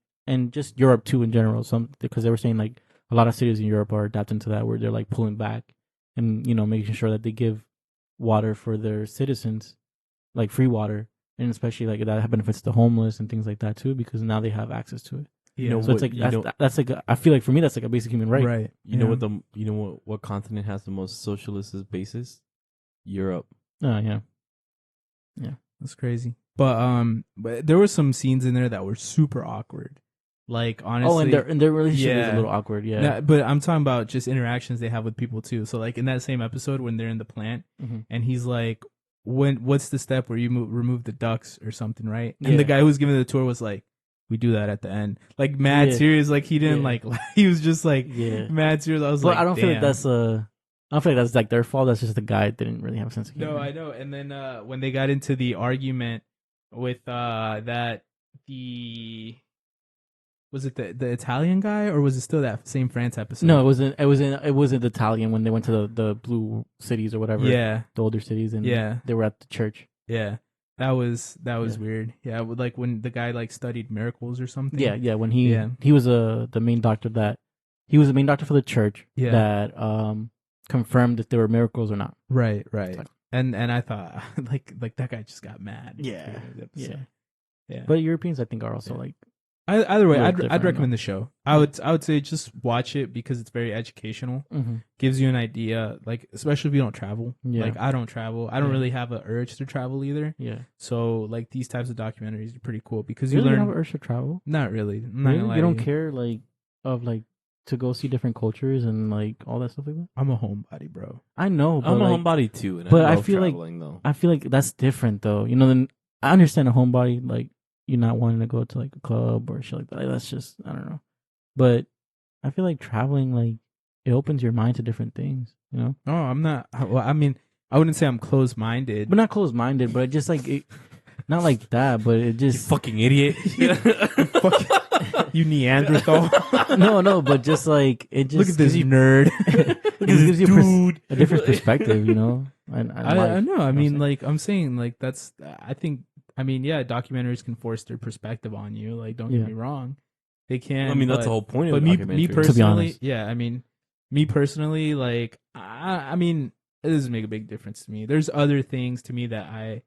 just Europe too in general. Some because they were saying like a lot of cities in Europe are adapting to that, where they're like pulling back and making sure that they give water for their citizens, like free water, and especially like that benefits the homeless and things like that too, because now they have access to it. Yeah. know So it's what- like that's like I feel like for me that's like a basic human right. Right. You know what continent has the most socialist basis? Europe. Oh yeah. That's crazy. But there were some scenes in there that were super awkward. Like honestly. Oh, and their relationship is Yeah. a little awkward. Yeah. Nah, but I'm talking about just interactions they have with people too. So like in that same episode when they're in the plant Mhm. and he's like, what's the step where you remove the ducts or something, right? And Yeah. the guy who was giving the tour was like, we do that at the end. Like mad Yeah. serious. Like he didn't Yeah. like he was just like Yeah. mad serious. I was But like, I don't feel like damn. I don't feel like that's like their fault. That's just the guy didn't really have a sense of humor. No, I know. And then when they got into the argument with that was it the Italian guy or was it still that same France episode? No, it wasn't Italian when they went to the blue cities or whatever. Yeah, The older cities and Yeah. they were at the church. yeah. That was Yeah. weird. Yeah, like when the guy like studied miracles or something. Yeah, when Yeah. he was the main doctor for the church Yeah. that confirmed if there were miracles or not. Right. Like- And I thought like that guy just got mad. Yeah. Yeah. Yeah. But Europeans I think are also Yeah. like Either way, Little I'd different, recommend though. the show. I would say just watch it because it's very educational. Gives you an idea, like especially if you don't travel. Yeah. Like I don't travel. I don't Yeah. really have an urge to travel either. yeah. So like these types of documentaries are pretty cool because you You really learn. have an urge to travel? Not really. I'm not Really? gonna lie You to don't care like of like to go see different cultures and like all that stuff like that? I'm a homebody, bro. I know, but I'm a like, homebody too, and but I I love feel like- traveling though. I feel like that's different though. Then I understand a homebody, like you're not wanting to go to like a club or shit like that. Like, that's just I don't know. But I feel like traveling, like it opens your mind to different things. No, I'm not. Well, I mean, I wouldn't say I'm closed minded. But not closed minded, but just like it, not like that. But it You just fucking idiot. You Neanderthal. no. But just like it just Look at this gives you, nerd. it just gives you a different perspective. And I know. I what mean, I'm like I'm saying, like that's. I think. I mean, yeah, documentaries can force their perspective on you. Like, don't Yeah. get me wrong, they can. I mean, that's but, the whole point But of me documentaries. personally, honest. yeah. I mean, me personally, like, I mean, it doesn't make a big difference to me. There's other things to me that I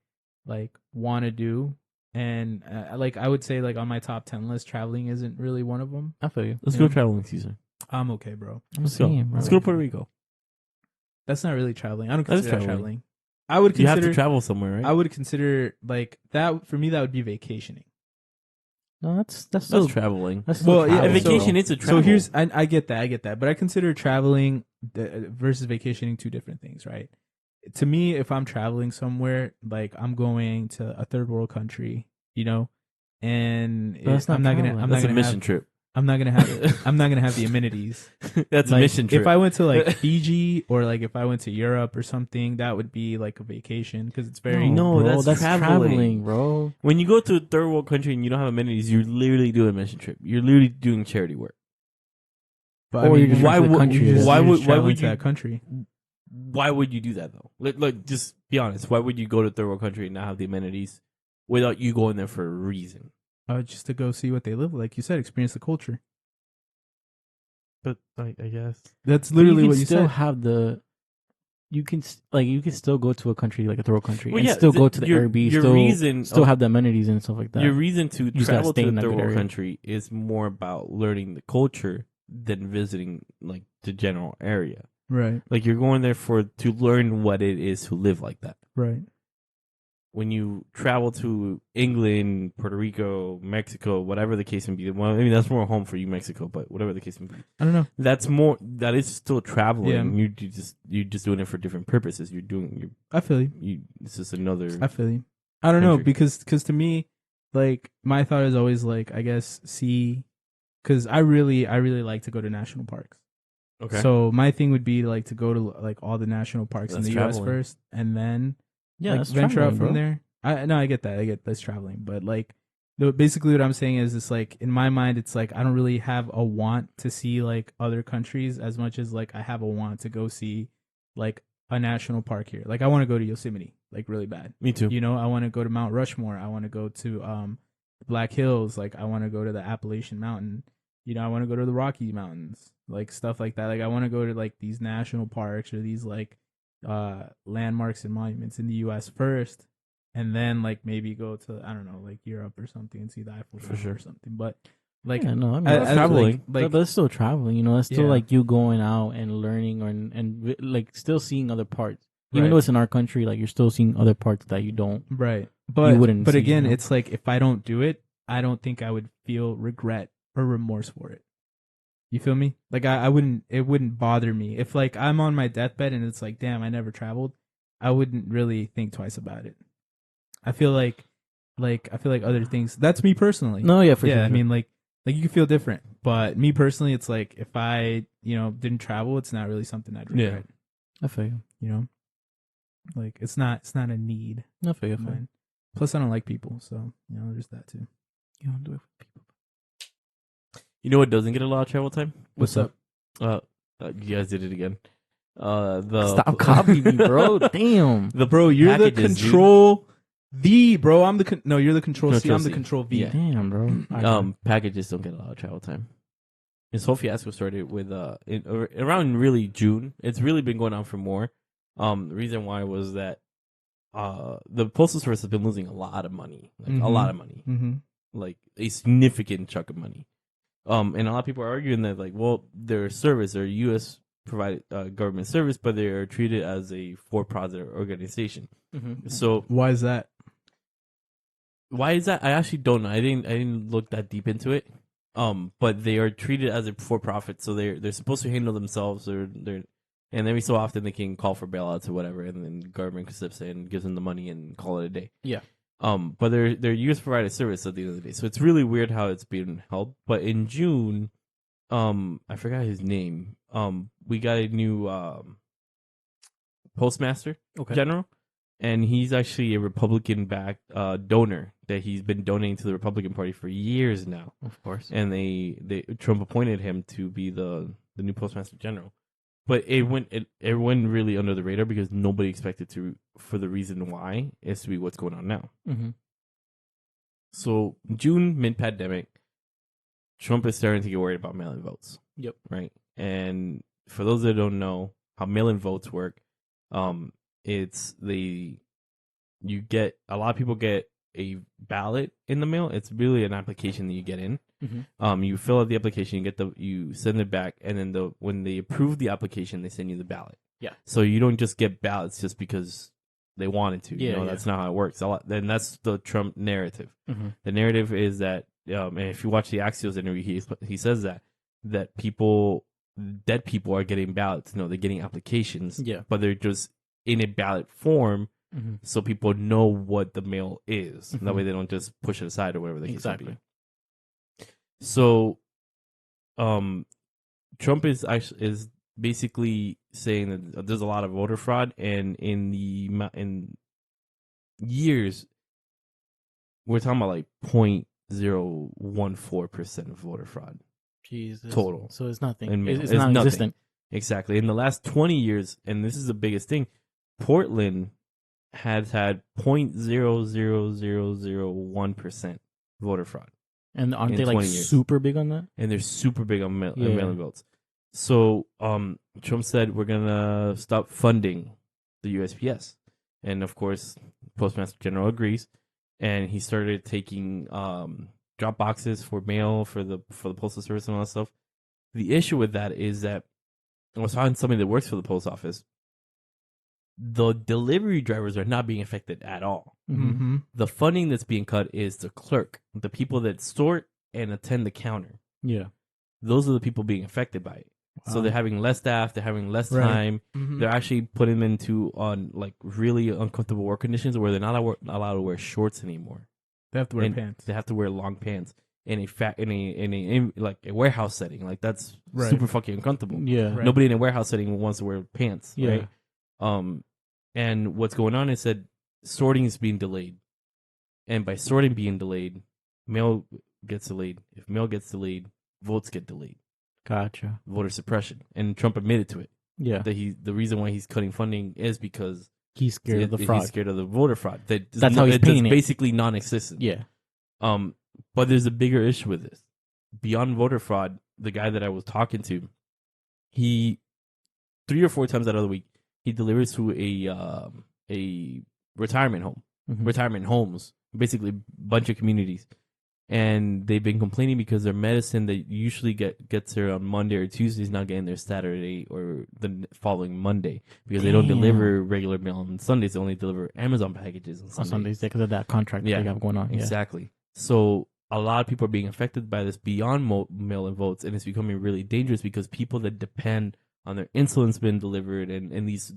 like want to do, and like I would say, like on my top 10 list, traveling isn't really one of them. I feel you. Let's Yeah. go traveling, Caesar. I'm okay, bro. Let's go. Same, Let's bro. go to Puerto Rico. That's not really traveling. I don't That is consider that traveling. traveling. I would You consider. have to travel somewhere, right? I would consider like that for me. That would be vacationing. No, that's That's still traveling. that's still Well, yeah, A travel. vacation is a travel. So here's I get that, but I consider traveling versus vacationing two different things, right? To me, if I'm traveling somewhere, like I'm going to a third world country, and But that's not I'm not gonna, traveling. I'm That's not a gonna mission have, trip. I'm not gonna have, I'm not gonna have the amenities. That's Like, a mission trip. If I went to like Fiji or like if I went to Europe or something, that would be like a vacation because it's very No, bro, that's traveling. bro. When you go to a third world country and you don't have amenities, you're literally doing a mission trip. You're literally doing charity work. But Or you're just why to the would- country. you're just- why you're would- just why traveling would to you- that country? Why would you do that though? Like, just be honest. Why would you go to a third world country and not have the amenities without you going there for a reason? Just to go see what they live like. You said, experience the culture. But I guess That's But you literally can what you still said. have the you can you can still go to a country like a third world country Well, and yeah, still go to the Airbnb, your still reason still of- have the amenities and stuff like that. Your reason to just gotta travel stay to a in a third good world area. country is more about learning the culture than visiting like the general area. Right. Like you're going there to learn what it is to live like that. Right. When you travel to England, Puerto Rico, Mexico, whatever the case may be, well, I mean that's more home for you, Mexico, but whatever the case may be, I don't know. that is still traveling. Yeah. You're just doing it for different purposes. I feel you. It's just another. I feel you. I don't know country. because to me, like my thought is always like I guess because I really like to go to national parks. Okay. So my thing would be like to go to like all the national parks in That's the U.S. traveling. first, and then Yeah, like that's venture out traveling, from bro. there. I get that. I get that's traveling, but like basically what I'm saying is it's like in my mind it's like I don't really have a want to see like other countries as much as like I have a want to go see like a national park here. Like I want to go to Yosemite like really bad. Me too. You know, I want to go to Mount Rushmore. I want to go to Black Hills. Like I want to go to the Appalachian Mountain. You know, I want to go to the Rocky Mountains. Like stuff like that. Like I want to go to like these national parks or these like landmarks and monuments in the US first, and then like maybe go to I don't know like Europe or something and see the Eiffel Tower or something. But like yeah, no, I mean as traveling. like but it's still traveling. You know, that's still Yeah. like you going out and learning and like still seeing other parts. Even Right. though it's in our country, like you're still seeing other parts that you don't. right. But wouldn't but see, again, you know? it's like if I don't do it, I don't think I would feel regret or remorse for it. You feel me? Like I wouldn't. It wouldn't bother me if like I'm on my deathbed and it's like, damn, I never traveled. I wouldn't really think twice about it. I feel like other things. That's me personally. No, yeah, for yeah. sure. I mean, like you can feel different, but me personally, it's like if I didn't travel, it's not really something I'd regret. I feel you. You know, like it's not a need I feel you. I of feel you. mine. Plus, I don't like people, so there's that too. You don't do it for people. You know what doesn't get a lot of travel time? What's up? You guys did it again. The Stop copying me, bro. Damn. The Bro, you're the packages, dude. control V, bro. I'm the no, you're the control C. Control I'm the C. control V. Yeah. Damn, bro. Packages don't get a lot of travel time. This whole fiasco started with around really June. It's really been going on for more. The reason why was that the postal service has been losing a lot of money, like a lot of money, Mm-hmm. like a significant chunk of money. And a lot of people are arguing that like, well, their service, their U.S. provided government service, but they are treated as a for-profit organization. Mm-hmm. So Why is that? why is that? I actually don't know. I didn't look that deep into it. But they are treated as a for-profit, so they're supposed to handle themselves, and every so often they can call for bailouts or whatever, and then the government steps in, gives them the money, and call it a day. Yeah. But they're U.S. provided service at the end of the day, so it's really weird how it's being held. But in June, I forgot his name. We got a new postmaster general, and he's actually a Republican-backed donor that he's been donating to the Republican Party for years now. Of course. And they Trump appointed him to be the new postmaster general. But it went really under the radar because nobody expected to, for the reason why is to be what's going on now. Mm-hmm. So June, mid-pandemic, Trump is starting to get worried about mail-in votes. Yep. Right. And for those that don't know how mail-in votes work, it's a lot of people get a ballot in the mail. It's really an application that you get in. Mm-hmm. You fill out the application, you send it back, and then when they approve the application, they send you the ballot. Yeah. So you don't just get ballots just because they wanted to. Yeah, That's not how it works. Then that's the Trump narrative. Mm-hmm. The narrative is that, and if you watch the Axios interview, he says that dead people are getting ballots. No, they're getting applications. Yeah. But they're just in a ballot form. Mm-hmm. So people know what the mail is. Mhm. That way they don't just push it aside or whatever the case may be. Exactly. So, Trump is basically saying that there's a lot of voter fraud, and in years, we're talking about like 0.014% of voter fraud. Jesus. Total. So it's nothing. And It's it's non-existent. Exactly. In the last 20 years, and this is the biggest thing, Portland has had 0.00001% voter fraud. And aren't in they like 20 years. super big on that? And they're super big on Yeah. mail-in votes. So Trump said we're gonna stop funding the USPS. And of course, Postmaster General agrees, and he started taking drop boxes for mail for the postal service and all that stuff. The issue with that is that I was talking to somebody that works for the post office. The delivery drivers are not being affected at all. Mm-hmm. The funding that's being cut is the clerk, the people that sort and attend the counter. Yeah. Those are the people being affected by it. So Wow. they're having less staff, they're having less Right. time. Mm-hmm. They're actually putting them into on like really uncomfortable work conditions where they're not allowed to wear shorts anymore. They have to wear And pants. They have to wear long pants in a like a warehouse setting. Like that's Right. super fucking uncomfortable. Yeah. Right. Nobody in a warehouse setting wants to wear pants. Yeah. Right? And what's going on is that sorting is being delayed, and by sorting being delayed, mail gets delayed. If mail gets delayed, votes get delayed. Gotcha. Voter suppression, and Trump admitted to it. Yeah. That the reason why he's cutting funding is because He's scared of the fraud. He's scared of the voter fraud. That's how he's painting it. Basically non-existent. Yeah. But there's a bigger issue with this. Beyond voter fraud, the guy that I was talking to, he 3 or 4 times out of the week he delivers to a retirement home, Mhm. retirement homes, basically a bunch of communities. And they've been complaining because their medicine that usually gets there on Monday or Tuesday is not getting there Saturday or the following Monday because they don't Damn. deliver regular mail on Sundays. They only deliver Amazon packages on On Sundays. Sundays because of that contract that Yeah. they have going on. Yeah. Exactly. So a lot of people are being affected by this beyond mail-in votes, and it's becoming really dangerous because people that depend on their insulin's been delivered and these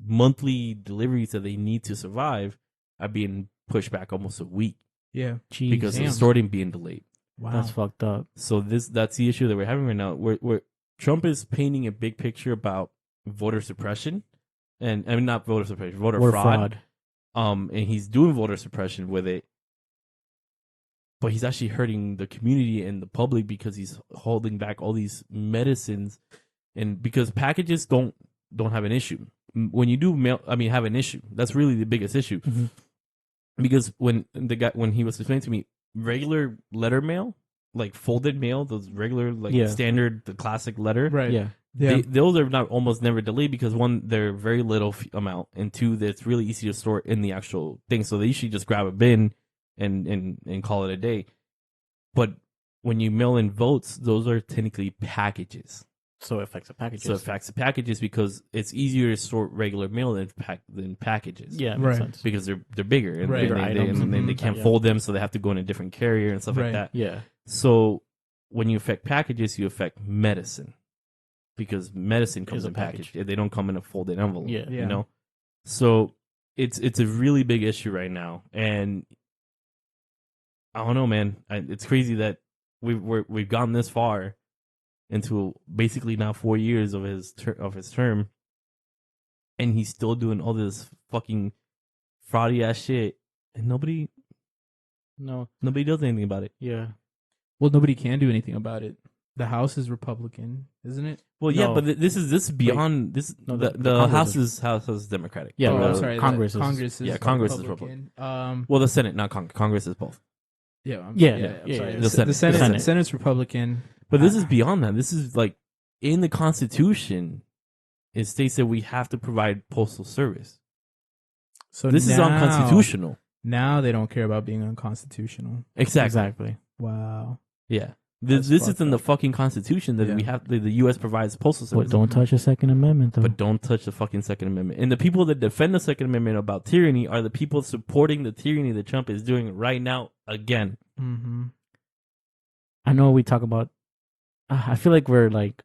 monthly deliveries that they need to survive are being pushed back almost a week. Yeah. Jeez. Because Damn. of sorting being delayed. Wow. That's fucked up. So that's the issue that we're having right now. Where Trump is painting a big picture about voter suppression, and I mean not voter suppression, voter fraud. And he's doing voter suppression with it, but he's actually hurting the community and the public because he's holding back all these medicines, and because packages don't have an issue. When you do mail, have an issue. That's really the biggest issue. Mhm. Because when he was explaining to me, regular letter mail, like folded mail, those regular standard, the classic letter, Right. Yeah. Yeah. those are not almost never delayed because one, they're very little amount, and two, that it's really easy to store in the actual thing. So they usually just grab a bin and call it a day. But when you mail in votes, those are technically packages. So it affects the packages. So it affects the packages because it's easier to sort regular mail than packages. Yeah. Makes Right. sense. Because they're bigger and, Right. and Bigger they, items. and they Mhm. can't Yeah. fold them, so they have to go in a different carrier and stuff Right. like that. Yeah. So when you affect packages, you affect medicine because medicine comes Is a in package. package. They don't come in a folded envelope. Yeah. Yeah. You know, so it's a really big issue right now, and I don't know, man. It's crazy that we've gotten this far into basically now 4 years of his term, and he's still doing all this fucking fraudy ass shit, and nobody does anything about it. Yeah. Well, nobody can do anything about it. The House is Republican, isn't it? Well, yeah, No. but this is beyond this. No, the the House is Democratic. Yeah, Oh, the I'm sorry. Congress is- Congress is yeah, Congress is Republican. Well, the Senate, not Congress. Congress is both. Yeah. Yeah, I'm yeah, sorry. yeah. The Senate. The Senate. The Senate. Senate's Republican. But this is beyond that. This is like in the Constitution. It states that we have to provide postal service. So This is now- unconstitutional. Now they don't care about being unconstitutional. Exactly. Exactly. Wow. Yeah. That's This is fucked in the up. fucking Constitution that Yeah. we have. The U.S. provides postal But service. don't touch the Second Amendment, though. But don't touch the fucking Second Amendment. And the people that defend the Second Amendment about tyranny are the people supporting the tyranny that Trump is doing right now again. Mm-hmm. I know we talk about. I feel like we're like,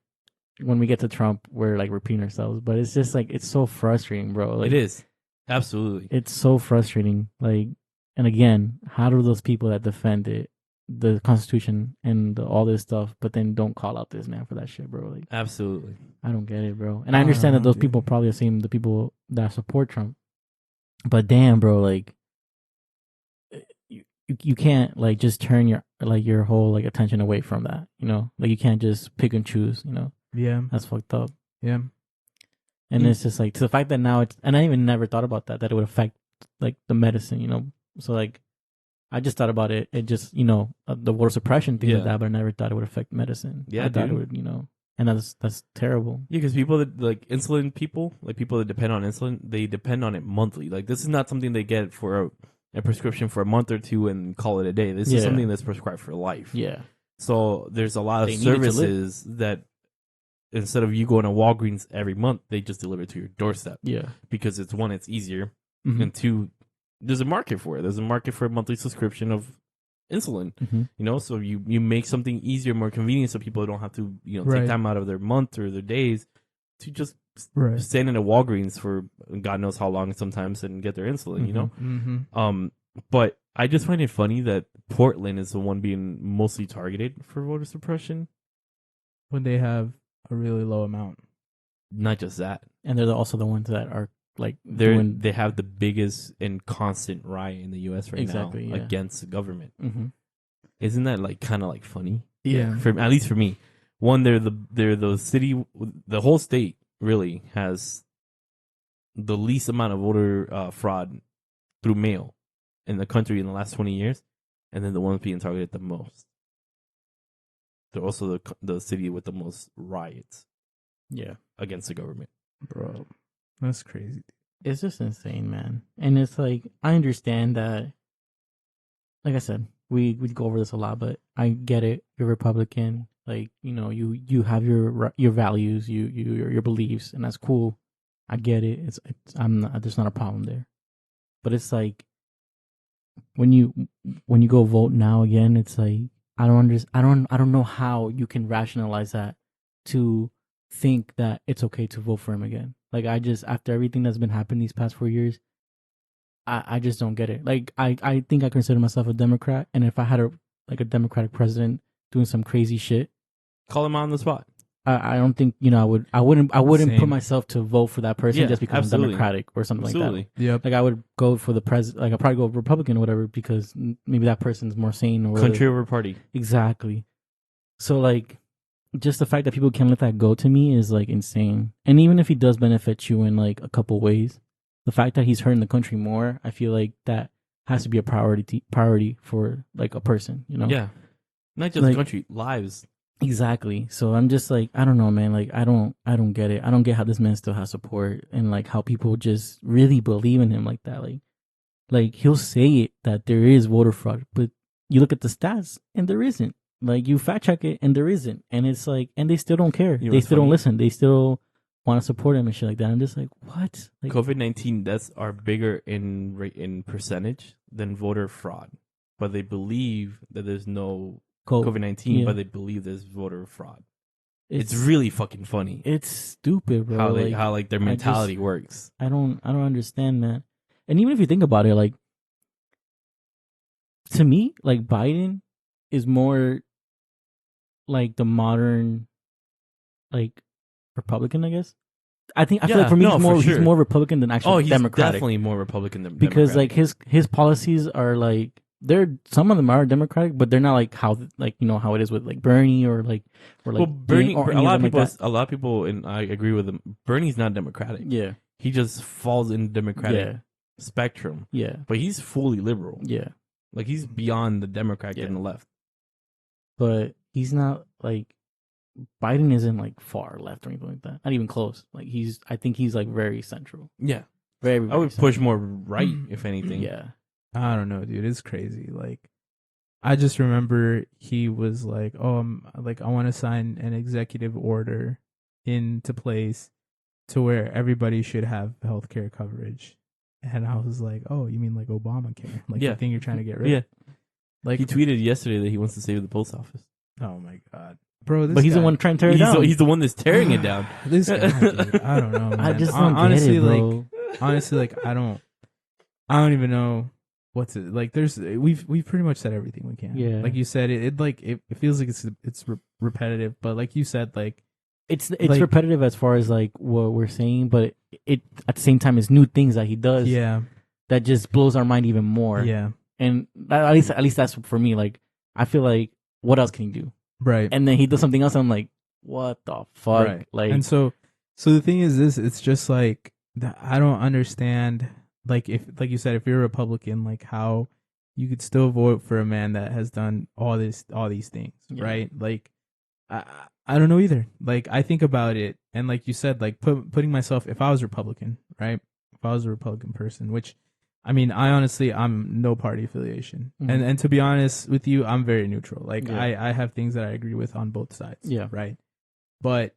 when we get to Trump, we're like repeating ourselves. But it's just like it's so frustrating, bro. Like, It is. Absolutely. It's so frustrating. Like, and again, how do those people that defend it, the Constitution and all this stuff, but then don't call out this man for that shit, bro? Like, Absolutely. I don't get it, bro. And I understand that those dude. people probably are the people that support Trump. But damn, bro, like you can't like just turn your whole like attention away from that, you know? Like you can't just pick and choose, you know? Yeah. That's fucked up. Yeah. And it's just like to the fact that now it's, and I even never thought about that it would affect like the medicine, you know? So like I just thought about it just, you know, the voter suppression thing like Yeah. that, but I never thought it would affect medicine. Yeah, I thought dude. it would, you know. and that's terrible. Yeah, because people that like insulin people, like people that depend on insulin, they depend on it monthly. Like this is not something they get for a prescription for a month or two and call it a day. This is something that's prescribed for life. Yeah. So there's a lot of They need it to live. services that instead of you going to Walgreens every month, they just deliver it to your doorstep. Yeah. Because it's one, it's easier, Mhm. and two, there's a market for it. There's a market for a monthly subscription of insulin. Mhm. You know, so you make something easier, more convenient, so people don't have to Right. take time out of their month or their days to just Right. stand in a Walgreens for God knows how long sometimes and get their insulin. You know, Mm-hmm. but I just find it funny that Portland is the one being mostly targeted for voter suppression. When they have a really low amount. Not just that, And they're also the ones that are like they have the biggest and constant riot in the U.S. right now Exactly, yeah. against the government. Mm-hmm. Isn't that like kind of like funny? Yeah. For at least for me, one, they're the city, the whole state really has the least amount of voter fraud through mail in the country in the last 20 years, and then the ones being targeted the most. They're also the city with the most riots Yeah. against the government. Bro, that's crazy. It's just insane, man. And it's like, I understand that, like I said, we go over this a lot, but I get it. You're Republican. Like, you have your values, your beliefs, and that's cool. I get it. There's not a problem there. But it's like, when you go vote now again, it's like, I don't know how you can rationalize that to think that it's okay to vote for him again. Like, after everything that's been happening these past 4 years, I just don't get it. Like, I think I consider myself a Democrat, and if I had a Democratic president doing some crazy shit, Call him out on the spot. I don't think I wouldn't Same. put myself to vote for that person just because absolutely. I'm Democratic or something like that. Yep. Like, I would go for the president. Like, I'd probably go Republican or whatever because maybe that person's more sane or whatever. Country over party. Exactly. So, like, just the fact that people can let that go to me is like insane. And even if he does benefit you in like a couple ways, the fact that he's hurting the country more, I feel like that has to be a priority for like a person, Yeah. Not just Like- country, lives. Exactly. So I'm just like, I don't know, man. Like, I don't get it. I don't get how this man still has support and like how people just really believe in him like that. Like he'll say it that there is voter fraud, but you look at the stats and there isn't. Like, you fact check it and there isn't. And it's like, and they still don't care. You know They what's still don't funny? listen. They still want to support him and shit like that. I'm just like, what? Like, COVID-19 deaths are bigger in percentage than voter fraud, but they believe that there's no COVID-19, yeah. but they believe there's voter fraud. It's it's really fucking funny it's stupid, bro. how their mentality works. I don't understand that. And even if you think about it, like, to me, like, Biden is more like the modern, like, Republican, I guess. I feel like for me, he's more Republican than actually He's Democratic. definitely more Republican than Because Democratic. like his policies are like, some of them are Democratic, but they're not like how how it is with like Bernie or Bernie, or a any lot of of them people, a lot of people, and I agree with them. Bernie's not Democratic. Yeah, He just falls in the Democratic yeah, spectrum, yeah, but he's fully liberal. yeah. Like, he's beyond the Democrat Yeah. and the left. But he's not like, Biden isn't like far left or anything like that. Not even close. Like, I think he's like very central. Yeah, Very, I very would push central. more right, if anything. Yeah. I don't know, dude. It's crazy. Like, I just remember he was like, "Oh, I want to sign an executive order into place to where everybody should have healthcare coverage." And I was like, "Oh, you mean like Obamacare? Like, Yeah. the thing you're trying to get rid Yeah, of?" Like, he tweeted yesterday that he wants to save the post office. oh my god, bro! This But he's the guy- one trying to tear it down. He's the one that's tearing it down. This guy, dude, I don't know, man. I just don't honestly, get it, bro. honestly, like, I don't even know what to like. We've pretty much said everything we can. Yeah. Like you said, it feels like it's repetitive, but like you said, like, It's like- repetitive as far as like what we're saying, but it at the same time is new things that he does yeah, that just blows our mind even more. yeah, And at least that's for me. Like, I feel like, what else can he do? right. And then he does something else, and I'm like, what the fuck? Right. Like, And so the thing is this, it's just like that. I don't understand, like, if, like you said, if you're a Republican, like, how you could still vote for a man that has done all these things, Yeah. right? Like, I don't know either. Like, I think about it, and like you said, like putting myself, if I was Republican, right? If I was a Republican person, which, I mean, I'm no party affiliation, and to be honest with you, I'm very neutral. Like, I have things that I agree with on both sides. Yeah. Right. But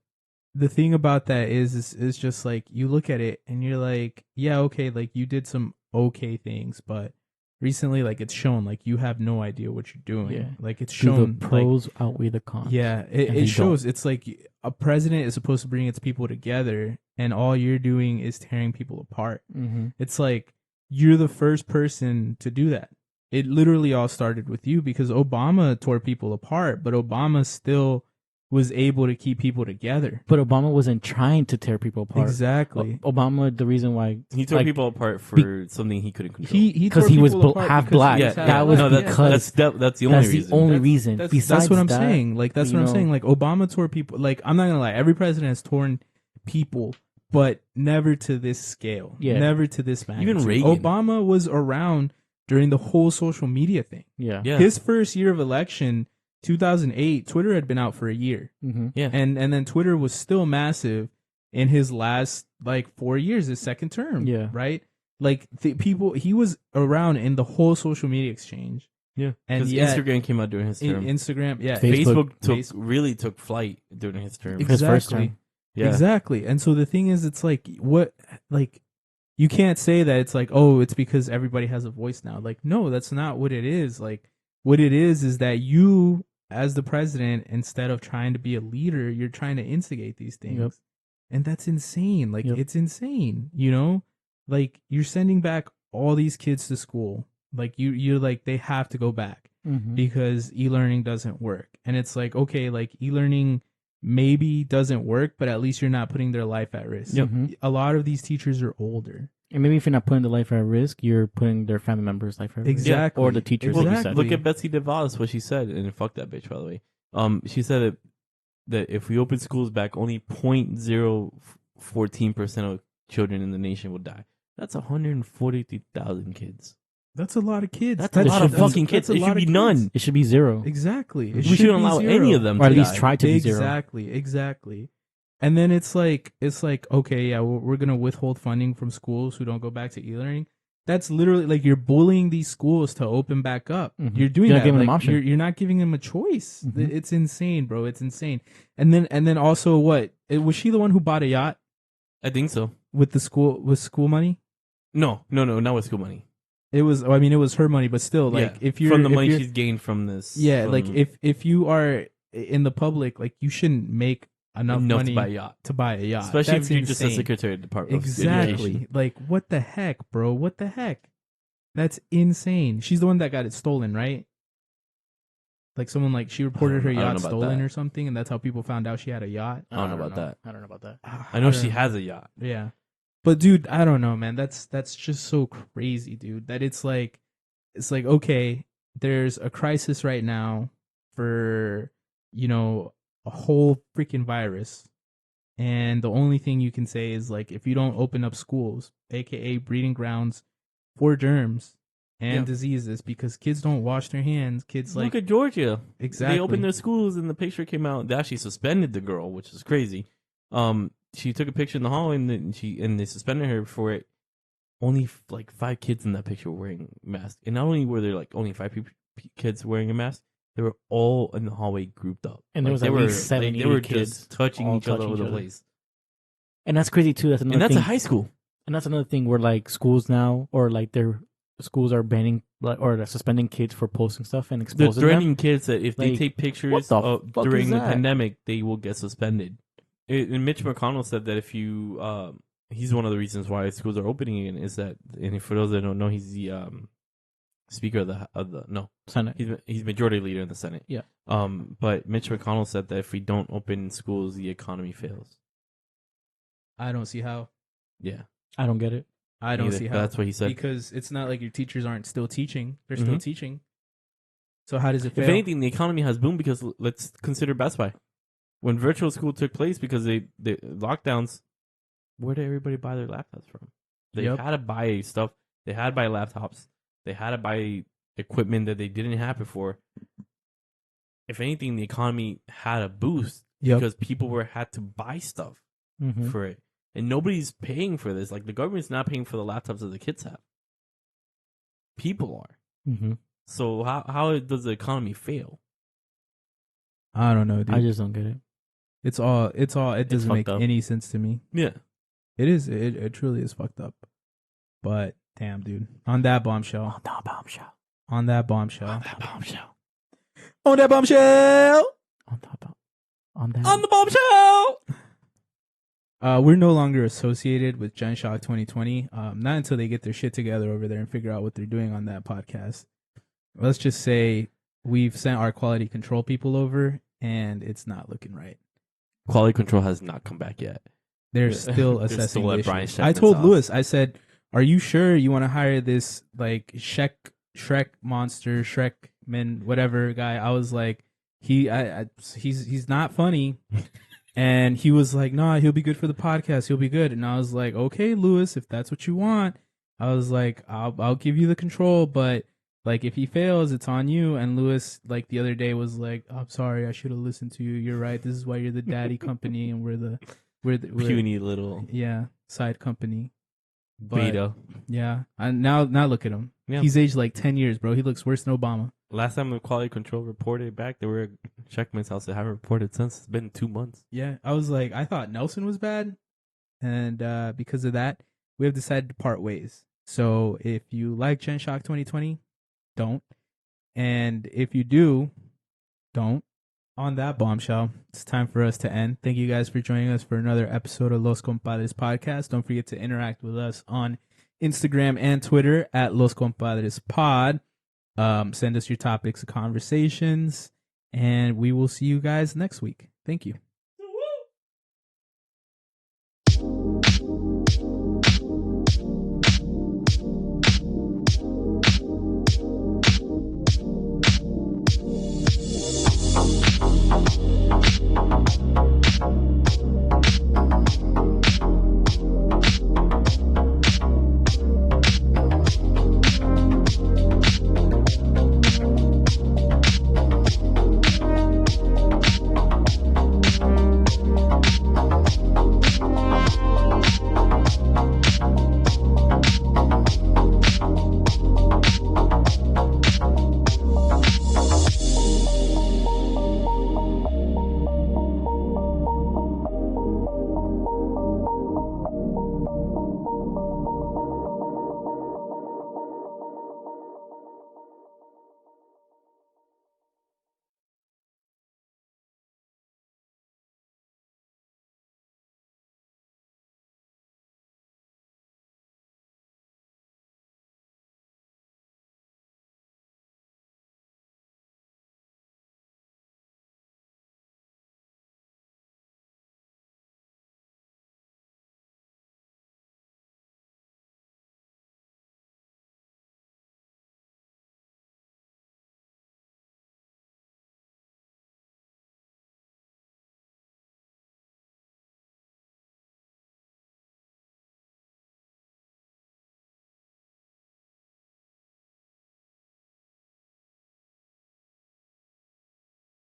the thing about that is just like, you look at it and you're like, yeah, okay, like you did some okay things, but recently, like, it's shown like you have no idea what you're doing. Yeah. Like, it's Do shown the pros outweigh the cons? Yeah, And it they shows. It's like a president is supposed to bring its people together, and all you're doing is tearing people apart. Mm-hmm. It's like you're the first person to do that. It literally all started with you, because Obama tore people apart, but Obama still was able to keep people together. But Obama wasn't trying to tear people apart. Exactly. Obama, the reason why He tore people apart for something he couldn't control. Because he was half black. Yeah, that was because that's the only reason. The only reason. That's what I'm saying. Like, that's what I'm saying. Like, Obama tore people. Like, I'm not gonna lie. Every president has torn people, but never to this scale. Yeah. Never to this magnitude. Even Reagan. Obama was around during the whole social media thing. Yeah. His first year of election, 2008, Twitter had been out for a year. Mm-hmm. Yeah. And then Twitter was still massive in his last, like, 4 years, his second term. Yeah. Right? Like, he was around in the whole social media exchange. Yeah. And because Instagram came out during his term. Instagram, yeah. Facebook really took flight during his term. His first Exactly. term. Yeah. Exactly. And so the thing is, it's like, you can't say that it's like, oh, it's because everybody has a voice now. Like, no, that's not what it is. Like, what it is that you, as the president, instead of trying to be a leader, you're trying to instigate these things. Yep. And that's insane. Like, Yep. it's insane, you know? Like, you're sending back all these kids to school. Like, you're like, they have to go back Mm-hmm. because e-learning doesn't work. And it's like, okay, like, e-learning maybe doesn't work, but at least you're not putting their life at risk. Yep. A lot of these teachers are older. And maybe if you're not putting their life at risk, you're putting their family members' life at risk. Exactly. Or the teachers, like you said. Exactly. Look at Betsy DeVos, what she said, and fuck that bitch, by the way. She said that if we open schools back, only 0.014% of children in the nation will die. That's 143,000 kids. That's a lot of kids. That's a lot of fucking kids. It should be none. It should be zero. Exactly. We shouldn't allow any of them Or to at least die. try to be zero. Exactly. And then it's like, okay, yeah, we're going to withhold funding from schools who don't go back to e-learning. That's literally like, you're bullying these schools to open back up. Mhm. You're doing You're not that. giving them Like, option. you're not giving them a choice. Mhm. It's insane, bro. It's insane. And then also, what? Was she the one who bought a yacht I think so. with school money? No, not with school money. It was her money, but still, like, Yeah, if you're from the if money you're- she's gained from this. yeah, from like, if you are in the public, like, you shouldn't make enough money to buy a yacht, to buy a yacht, especially That's if you're just a insane. secretary of the Department of Exactly. Education. Like, what the heck, bro? What the heck? That's insane. She's the one that got it stolen, right? Like, someone, like, she reported her I don't yacht know about stolen that. or something, and that's how people found out she had a yacht. I don't know about that. I don't know about that. I know don't she has a yacht. Yeah. But dude, I don't know, man. That's just so crazy, dude. That it's like, okay, there's a crisis right now for, a whole freaking virus. And the only thing you can say is, like, if you don't open up schools, aka breeding grounds for germs and diseases, because kids don't wash their hands, kids, like, Look at Georgia. exactly. They opened their schools and the picture came out. They actually suspended the girl, which is crazy. She took a picture in the hallway and they suspended her for it. Only like 5 kids in that picture were wearing masks, and not only were there like only 5 kids wearing a mask, they were all in the hallway grouped up, And there was they at were, least 70 They were kids just touching all each other touching over each the other. place, And that's crazy too. That's another and that's thing. a high school. And that's another thing where, like, schools now, or like their schools are banning, like, or they're suspending kids for posting stuff and They're exposing them. threatening kids that if they Like, take pictures what the fuck during is the that? pandemic, they will get suspended. And Mitch McConnell said that if you, he's one of the reasons why schools are opening again is that, and for those that don't know, he's the speaker of the no, Senate. he's majority leader in the Senate. Yeah. But Mitch McConnell said that if we don't open schools, the economy fails. I don't see how. Yeah, I don't get it. I don't Either, see but how. that's what he said. Because it's not like your teachers aren't still teaching. They're still Mhm. teaching. So how does it fail? If anything, the economy has boomed because let's consider Best Buy. When virtual school took place because they lockdowns, where did everybody buy their laptops from? They Yep. had to buy stuff. They had to buy laptops. They had to buy equipment that they didn't have before. if anything, the economy had a boost Yep. because people had to buy stuff Mm-hmm. for it, and nobody's paying for this. Like the government's not paying for the laptops that the kids have. People are. Mm-hmm. So how does the economy fail? I don't know, dude. I just don't get it. It doesn't make fucked up. any sense to me. Yeah. It is. It truly is fucked up. But damn, dude. On that bombshell. On that bombshell. On that bombshell. On that bombshell. On that bombshell. On top. On that. On the bombshell. We're no longer associated with Gen Shock 2020. Not until they get their shit together over there and figure out what they're doing on that podcast. Let's just say we've sent our quality control people over, and it's not looking right. Quality control has not come back yet. They're still They're assessing still at the Brian issue. I Shepman's told house. Lewis, I said, "Are you sure you want to hire this like Shrek monster, Shrekman, whatever guy?" I was like, he's not funny. And he was like, "Nah, he'll be good for the podcast. He'll be good." And I was like, "Okay, Lewis, if that's what you want." I was like, I'll give you the control, but like if he fails, it's on you. And Lewis, like the other day, was like, "I'm sorry, I should have listened to you. You're right. This is why you're the daddy company, and we're Puny little side company." But, beta. yeah. And now look at him. Yeah. He's aged like 10 years, bro. He looks worse than Obama. Last time the quality control reported back, they were at Checkman's house. They haven't reported since. It's been 2 months. Yeah. I was like, I thought Nelson was bad. And because of that, we have decided to part ways. So if you like Gen Shock 2020, don't. And if you do, don't. On that bombshell, it's time for us to end. Thank you guys for joining us for another episode of Los Compadres podcast. Don't forget to interact with us on Instagram and Twitter at Los Compadres Pod. Send us your topics of conversations, and we will see you guys next week. Thank you.